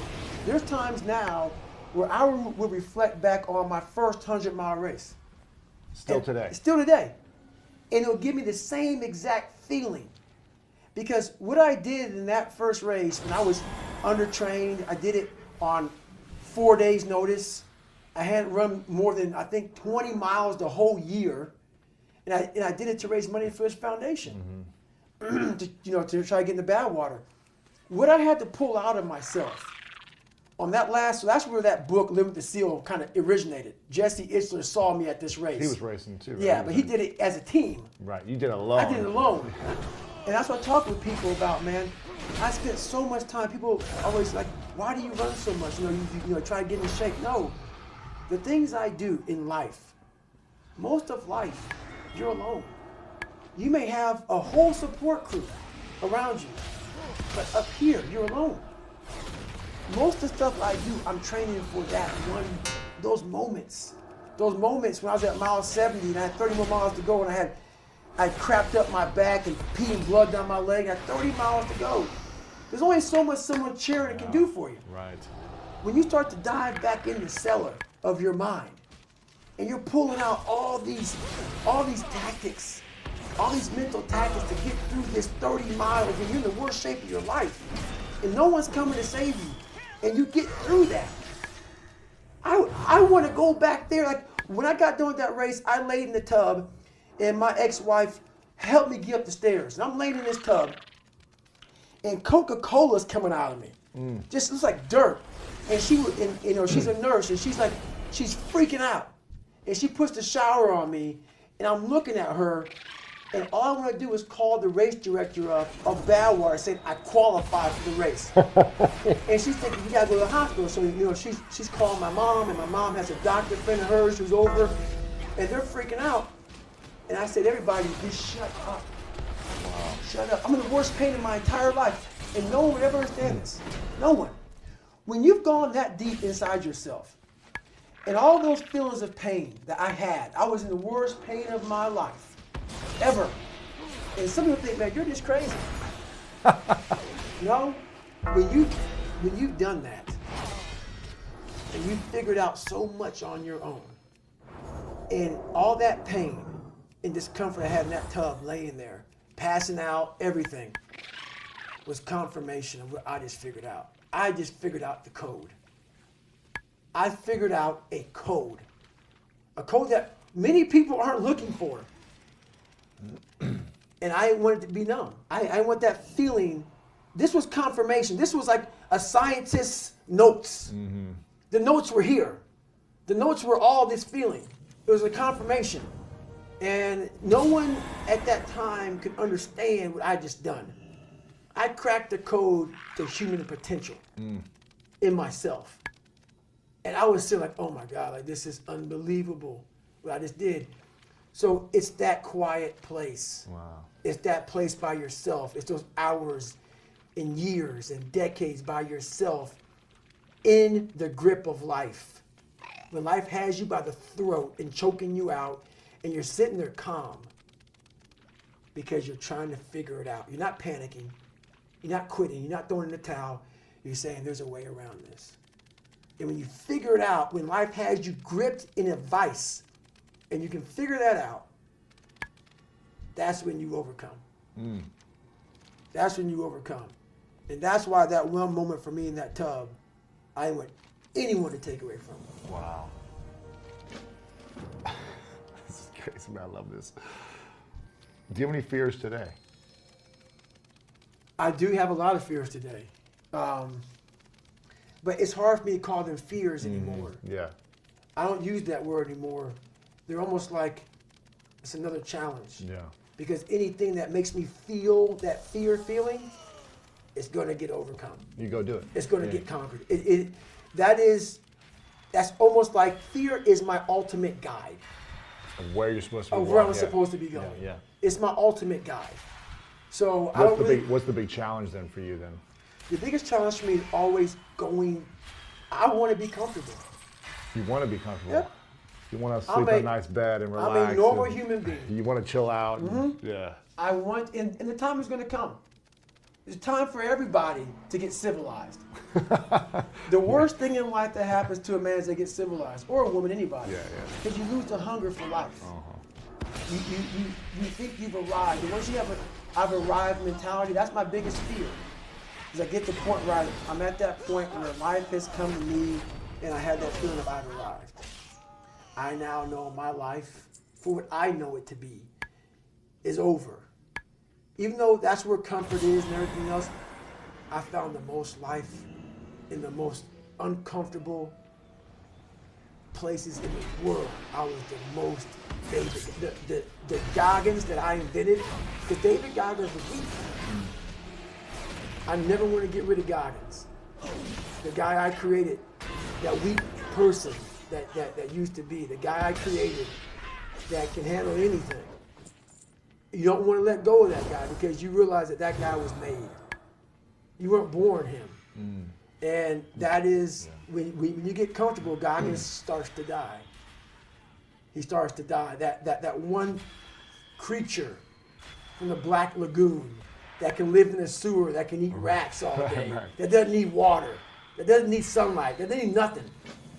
There's times now where I will reflect back on my first 100-mile race. Still today. Still today. And it'll give me the same exact feeling. Because what I did in that first race, when I was undertrained, I did it on 4 days' notice. I hadn't run more than, I think, 20 miles the whole year. And I did it to raise money for this foundation. Mm-hmm. to try to get in the bad water. What I had to pull out of myself on that so that's where that book, Live with the SEAL, kind of originated. Jesse Itzler saw me at this race. He was racing too, right? Yeah, but he did it as a team. Right, you did it alone. I did it alone. And that's what I talk with people about, man. I spent so much time, people always like, why do you run so much? You try to get in shape. No, the things I do in life, most of life, you're alone. You may have a whole support crew around you, but up here, you're alone. Most of the stuff I do, I'm training for those moments. Those moments when I was at mile 70 and I had 30 more miles to go and I crapped up my back and peeing blood down my leg. I had 30 miles to go. There's only so much someone cheering can do for you. Right. When you start to dive back in the cellar of your mind and you're pulling out all these tactics, all these mental tactics to get through this 30 miles when you're in the worst shape of your life and no one's coming to save you and you get through that. I want to go back there. Like when I got done with that race, I laid in the tub and my ex-wife helped me get up the stairs. And I'm laying in this tub and Coca-Cola's coming out of me. Just looks like dirt. And she's a nurse and she's freaking out. And she puts the shower on me and I'm looking at her and all I want to do is call the race director of Badwater saying I qualified for the race. And she's thinking, you got to go to the hospital. So, she's calling my mom and my mom has a doctor friend of hers who's over and they're freaking out. And I said, everybody, just shut up. Wow. Shut up. I'm in the worst pain in my entire life. And no one would ever understand this. No one. When you've gone that deep inside yourself and all those feelings of pain that I had, I was in the worst pain of my life. Ever. And some people think, man, you're just crazy. No, when you've done that and you've figured out so much on your own and all that pain and discomfort I had in that tub laying there, passing out, everything was confirmation of what I just figured out. I just figured out the code. I figured out a code that many people aren't looking for. And I want it to be known. I want that feeling. This was confirmation. This was like a scientist's notes. Mm-hmm. The notes were here. The notes were all this feeling. It was a confirmation. And no one at that time could understand what I just done. I cracked the code to human potential in myself. And I was still like, oh my God, like this is unbelievable what I just did. So it's that quiet place. Wow. It's that place by yourself. It's those hours and years and decades by yourself in the grip of life. When life has you by the throat and choking you out, and you're sitting there calm because you're trying to figure it out. You're not panicking. You're not quitting. You're not throwing in the towel. You're saying there's a way around this. And when you figure it out, when life has you gripped in a vice, and you can figure that out, that's when you overcome. That's when you overcome. And that's why that one moment for me in that tub, I didn't want anyone to take away from me. Wow. This is crazy, man. I love this. Do you have any fears today? I do have a lot of fears today. But it's hard for me to call them fears anymore. Yeah. I don't use that word anymore. They're almost like it's another challenge. Yeah. Because anything that makes me feel that fear feeling is going to get overcome. You go do it. It's going to get conquered. That's almost like fear is my ultimate guide Of where you're supposed to be of going. where I'm supposed to be going. Yeah. It's my ultimate guide. So I don't really, What's the big challenge then for you then? the biggest challenge for me is always going, I want to be comfortable. You want to be comfortable. Yep. You want to sleep in a nice bed and relax. I'm a normal and human being. You want to chill out. Yeah. I want, and the time is going to come. There's time for everybody to get civilized. The worst thing in life that happens to a man is they get civilized, or a woman, anybody. Yeah. Because you lose the hunger for life. You think you've arrived. And once you have I've arrived mentality, that's my biggest fear. Is I get to the point where I'm at that point where life has come to me and I have that feeling of I've arrived. I now know my life, for what I know it to be, is over. Even though that's where comfort is and everything else, I found the most life in the most uncomfortable places in the world. I was the most David. The Goggins that I invented, because David Goggins was weak. I never want to get rid of Goggins. The guy I created, that weak person that used to be, the guy I created that can handle anything. You don't want to let go of that guy because you realize that guy was made. You weren't born him. And that is, when you get comfortable, Goggins starts to die. He starts to die. That one creature from the Black Lagoon that can live in a sewer, that can eat rats all day, that doesn't need water, that doesn't need sunlight, that doesn't need nothing.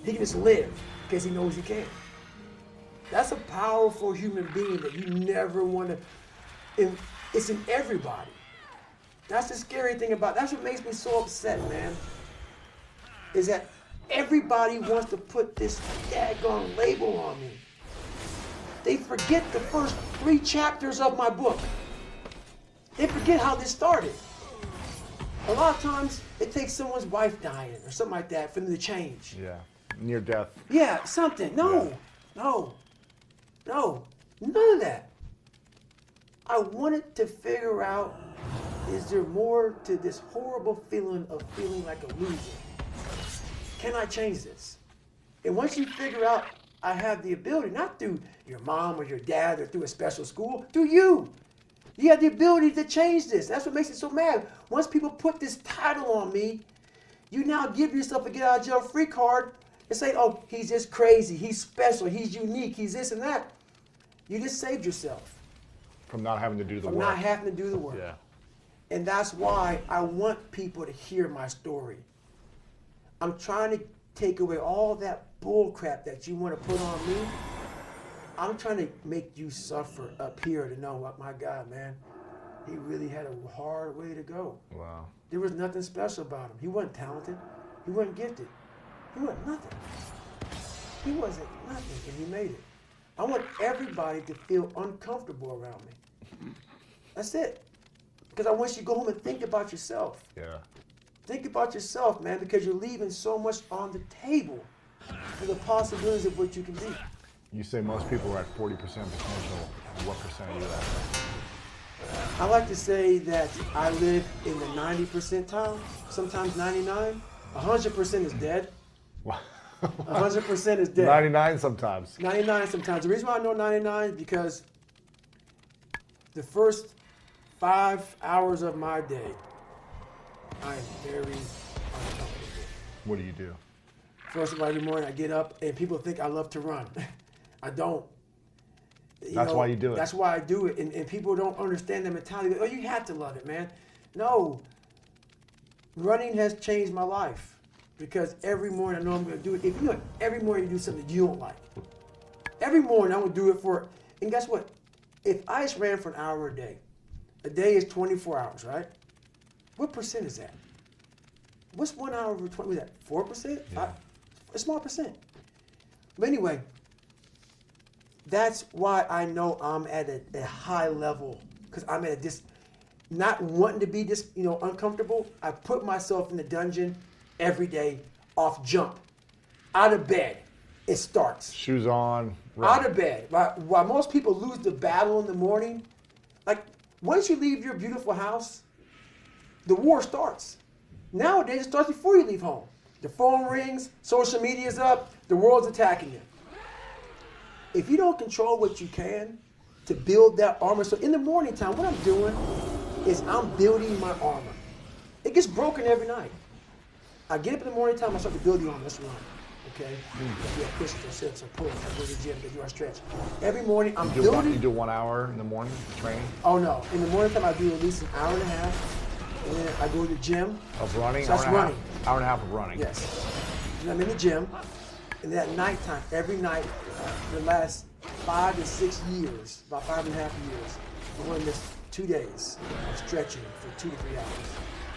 He can just live because he knows he can. That's a powerful human being that you never want to, it's in everybody. That's the scary thing that's what makes me so upset, man, is that everybody wants to put this daggone label on me. They forget the first 3 chapters of my book. They forget how this started. A lot of times, it takes someone's wife dying or something like that for them to change. Yeah. Near death. Yeah, something. No, none of that. I wanted to figure out, is there more to this horrible feeling of feeling like a loser? Can I change this? And once you figure out I have the ability, not through your mom or your dad or through a special school, through you. You have the ability to change this. That's what makes it so mad. Once people put this title on me, you now give yourself a get out of jail free card and say, oh, he's just crazy, he's special, he's unique, he's this and that. You just saved yourself. From not having to do the work. From not having to do the work. Yeah. And that's why I want people to hear my story. I'm trying to take away all that bull crap that you want to put on me. I'm trying to make you suffer up here to know, what my God, man, he really had a hard way to go. Wow. There was nothing special about him. He wasn't talented. He wasn't gifted. He wasn't nothing. He wasn't nothing, and he made it. I want everybody to feel uncomfortable around me. That's it. Because I want you to go home and think about yourself. Yeah. Think about yourself, man, because you're leaving so much on the table for the possibilities of what you can be. You say most people are at 40% potential. What percent are you at? I like to say that I live in the 90 percentile, sometimes 99. 100% is dead. Wow. 100% is dead. 99 sometimes. 99 sometimes. The reason why I know 99 is because the first 5 hours of my day I am very uncomfortable. What do you do? First of all, every morning I get up and people think I love to run. I don't. That's why you do it. That's why I do it. And people don't understand the mentality. Oh, you have to love it, man. No. Running has changed my life because every morning I know I'm going to do it. If you know, every morning you do something you don't like. Every morning I'm going to do it for, and guess what? If I just ran for an hour a day is 24 hours, right? What percent is that? What's 1 hour over 20? Was that 4%? Yeah. A small percent. But anyway, that's why I know I'm at a high level because I'm at a not wanting to be uncomfortable. I put myself in the dungeon every day off jump. Out of bed, it starts. Shoes on. Run. Out of bed. While most people lose the battle in the morning, like once you leave your beautiful house, the war starts. Nowadays, it starts before you leave home. The phone rings, social media's up, the world's attacking you. If you don't control what you can to build that armor, so in the morning time, what I'm doing is I'm building my armor. It gets broken every night. I get up in the morning time, I start to build the armor. Let's run. Okay? Yeah, push, sit, pull. I go to the gym, do our stretch. Every morning I'm building. You do 1 hour in the morning training? Oh no. In the morning time I do at least an hour and a half. And then I go to the gym. Of running? So that's running. Hour and a half of running. Yes. And I'm in the gym. And then at nighttime, every night, the last 5 to 6 years, about 5.5 years, I'm going to miss 2 days of stretching for 2 to 3 hours.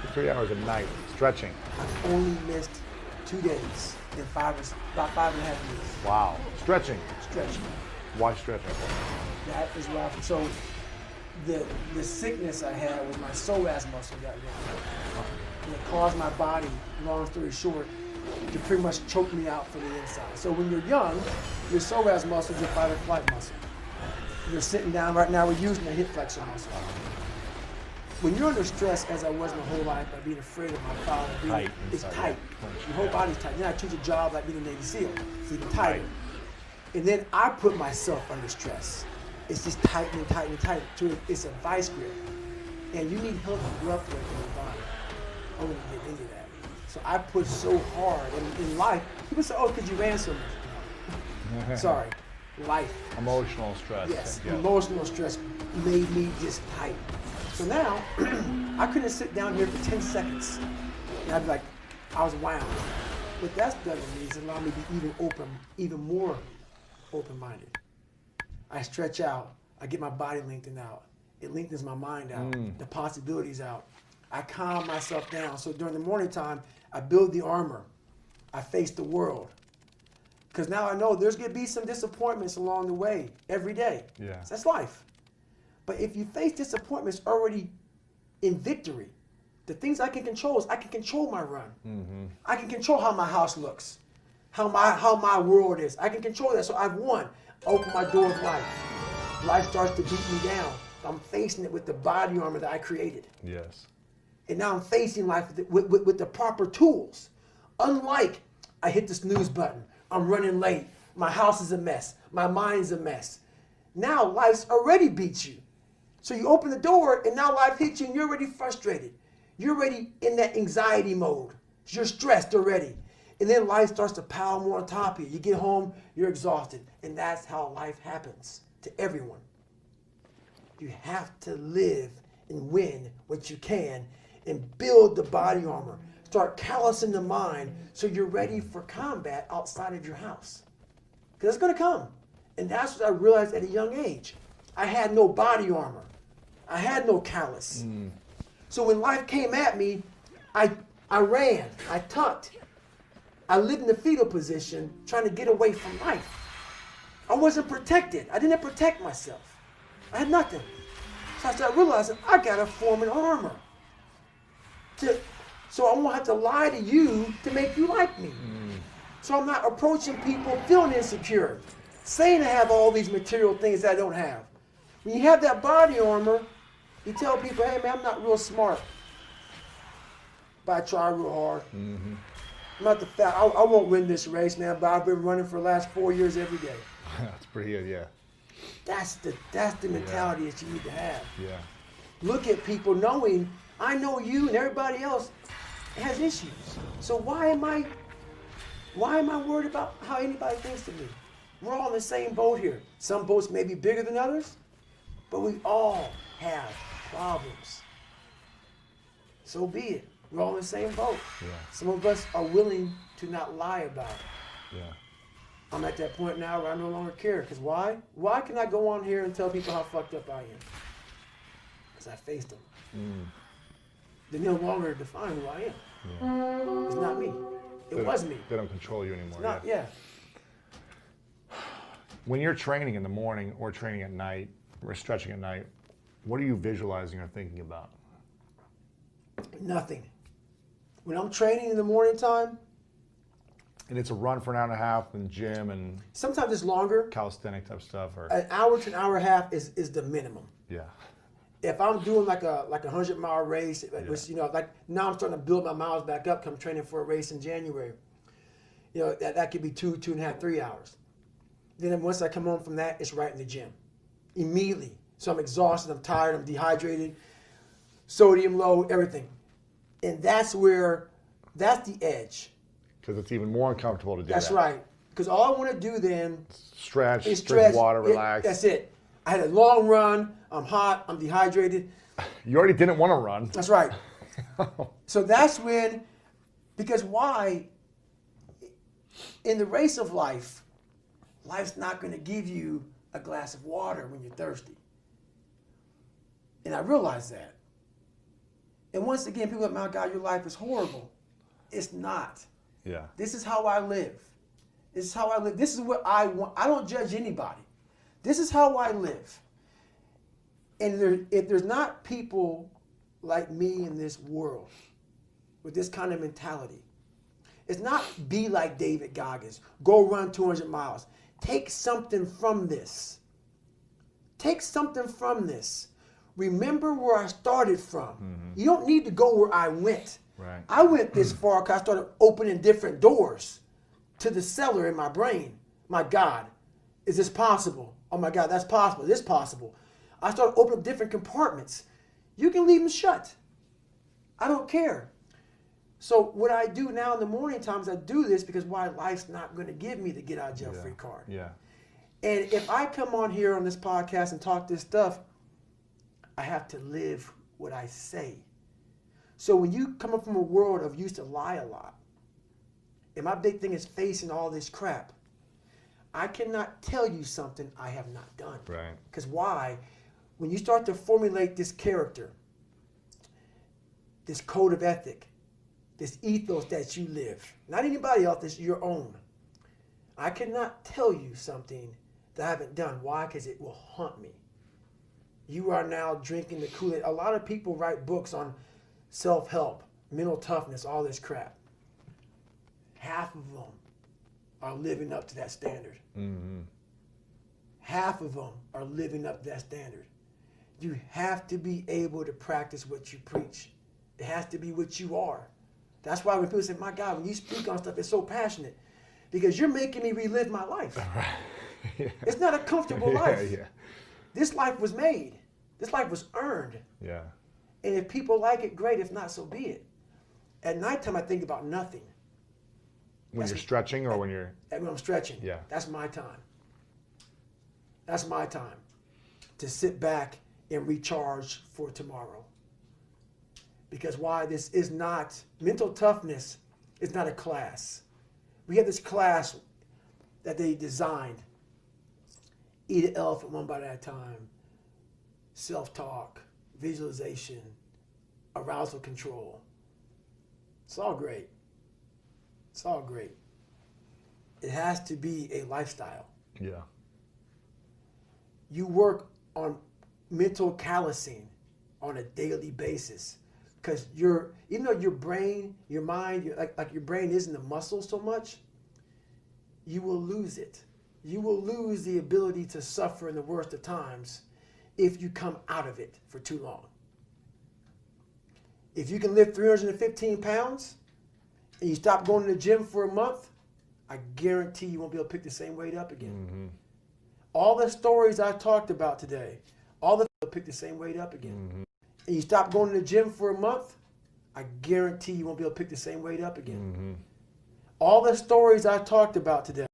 For 3 hours a night, stretching. I've only missed 2 days in about 5.5 years. Wow. Stretching. Stretching. Why stretching? That is why. So the sickness I had was my psoas muscle got wrong. And it caused my body, long story short, to pretty much choke me out from the inside. So when you're young, your psoas muscle is your fight or flight muscle. You're sitting down right now, we're using the hip flexor muscle. When you're under stress, as I was my whole life, by being afraid of my father, it's tight. Your whole body's tight. Then I choose a job like being a Navy SEAL, it's even tighter. And then I put myself under stress. It's just tightening. It's a vice grip. And you need healthy blood flow in your body. I'm going to get into that. So I push so hard. And in life, people say, oh, because you ran so much. Sorry. Life. Emotional stress. Yes. Emotional stress made me just tight. So now, I couldn't sit down here for 10 seconds. And I'd be like, I was wound. What that's done to me is allowed me to be even more open-minded. I stretch out. I get my body lengthened out. It lengthens my mind out. The possibilities out. I calm myself down. So during the morning time, I build the armor. I face the world. Because now I know there's going to be some disappointments along the way every day. Yeah. So that's life. But if you face disappointments already in victory, the things I can control is I can control my run. Mm-hmm. I can control how my house looks, how my world is. I can control that. So I've won. Open my door of life. Life starts to beat me down. I'm facing it with the body armor that I created. Yes. And now I'm facing life with the proper tools. Unlike I hit the snooze button, I'm running late, my house is a mess, my mind's a mess. Now life's already beat you. So you open the door and now life hits you and you're already frustrated. You're already in that anxiety mode. You're stressed already. And then life starts to pile more on top of you. You get home, you're exhausted. And that's how life happens to everyone. You have to live and win what you can and build the body armor. Start callousing the mind so you're ready for combat outside of your house. Because it's going to come. And that's what I realized at a young age. I had no body armor. I had no callus. So when life came at me, I ran, I tucked. I lived in the fetal position trying to get away from life. I wasn't protected. I didn't protect myself. I had nothing. So I started realizing I got to form an armor. So I won't have to lie to you to make you like me. So I'm not approaching people feeling insecure, saying I have all these material things that I don't have. When you have that body armor, you tell people, hey man, I'm not real smart, but I try real hard. I'm not the fat. I won't win this race, man, but I've been running for the last 4 years every day. That's pretty good, yeah. That's the mentality that you need to have. Yeah. Look at people knowing I know you and everybody else has issues. So why am I worried about how anybody thinks of me? We're all in the same boat here. Some boats may be bigger than others, but we all have problems. So be it. We're all in the same boat. Yeah. Some of us are willing to not lie about it. Yeah. I'm at that point now where I no longer care. Because why? Why can I go on here and tell people how fucked up I am? Because I faced them. They no longer define who I am. Yeah. It's not me. It was me. They don't control you anymore. It's not, yeah. When you're training in the morning or training at night or stretching at night, what are you visualizing or thinking about? Nothing. When I'm training in the morning time, And it's a run for an hour and a half and gym and sometimes it's longer. calisthenic type stuff, or An hour to an hour and a half is the minimum. yeah, If I'm doing like a 100-mile race, which like now I'm starting to build my miles back up. 'Cause I'm training for a race in January. That could be 2.5, 3 hours. Then once I come home from that, it's right in the gym, immediately. So I'm exhausted, I'm tired, I'm dehydrated, sodium low, everything, and that's the edge. because it's even more uncomfortable to do That's that. right. Because all I want to do then Stretch, is drink stretch. water, relax. That's it. I had a long run. I'm hot. I'm dehydrated. You already didn't want to run. That's right. So that's when, because why? In the race of life, life's not going to give you a glass of water when you're thirsty. And I realize that. And once again, people are like, my God, your life is horrible. It's not. Yeah. This is how I live. This is how I live. This is what I want. I don't judge anybody. This is how I live. And if there's not people like me in this world with this kind of mentality, it's not be like David Goggins. Go run 200 miles. Take something from this. Take something from this. Remember where I started from. Mm-hmm. You don't need to go where I went. Right. I went this far because I started opening different doors to the cellar in my brain. My God, is this possible? Oh my God, that's possible. This is possible. I started opening up different compartments. You can leave them shut. I don't care. So what I do now in the morning times, I do this because why? Life's not going to give me the get out of jail free card. Yeah. And if I come on here on this podcast and talk this stuff, I have to live what I say. So when you come up from a world of used to lie a lot, and my big thing is facing all this crap, I cannot tell you something I have not done. Right. Because why? When you start to formulate this character, this code of ethic, this ethos that you live, not anybody else, it's your own. I cannot tell you something that I haven't done. Why? Because it will haunt me. You are now drinking the Kool-Aid. A lot of people write books on self-help, mental toughness, all this crap. Half of them are living up to that standard. Mm-hmm. Half of them are living up to that standard. You have to be able to practice what you preach. It has to be what you are. That's why when people say, my God, when you speak on stuff, it's so passionate. Because you're making me relive my life. Yeah. It's not a comfortable life. Yeah. This life was made. This life was earned. Yeah. And if people like it, great. If not, so be it. At nighttime, I think about nothing. When you're stretching or when you're... When I'm stretching. Yeah. That's my time. That's my time. To sit back and recharge for tomorrow. Because why? This is not... Mental toughness is not a class. We have this class that they designed. Eat an elephant one bite at a time. Self-talk. Visualization. Arousal control. It's all great. It's all great. It has to be a lifestyle. Yeah. You work on mental callousing on a daily basis. Because even though your brain, your mind, like your brain isn't a muscle so much, you will lose it. You will lose the ability to suffer in the worst of times if you come out of it for too long. If you can lift 315 pounds and you stop going to the gym for a month, I guarantee you won't be able to pick the same weight up again. Mm-hmm. All the stories I talked about today, all the pick the same weight up again. Mm-hmm. and you stop going to the gym for a month, I guarantee you won't be able to pick the same weight up again. All the stories I talked about today.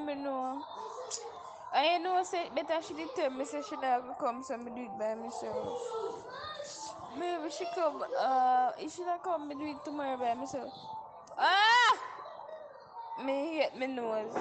Me know. I know say better she did tell me say she not gonna come so me do it by myself. Maybe she come if she not come me do it tomorrow by myself. Ah me hit me nose.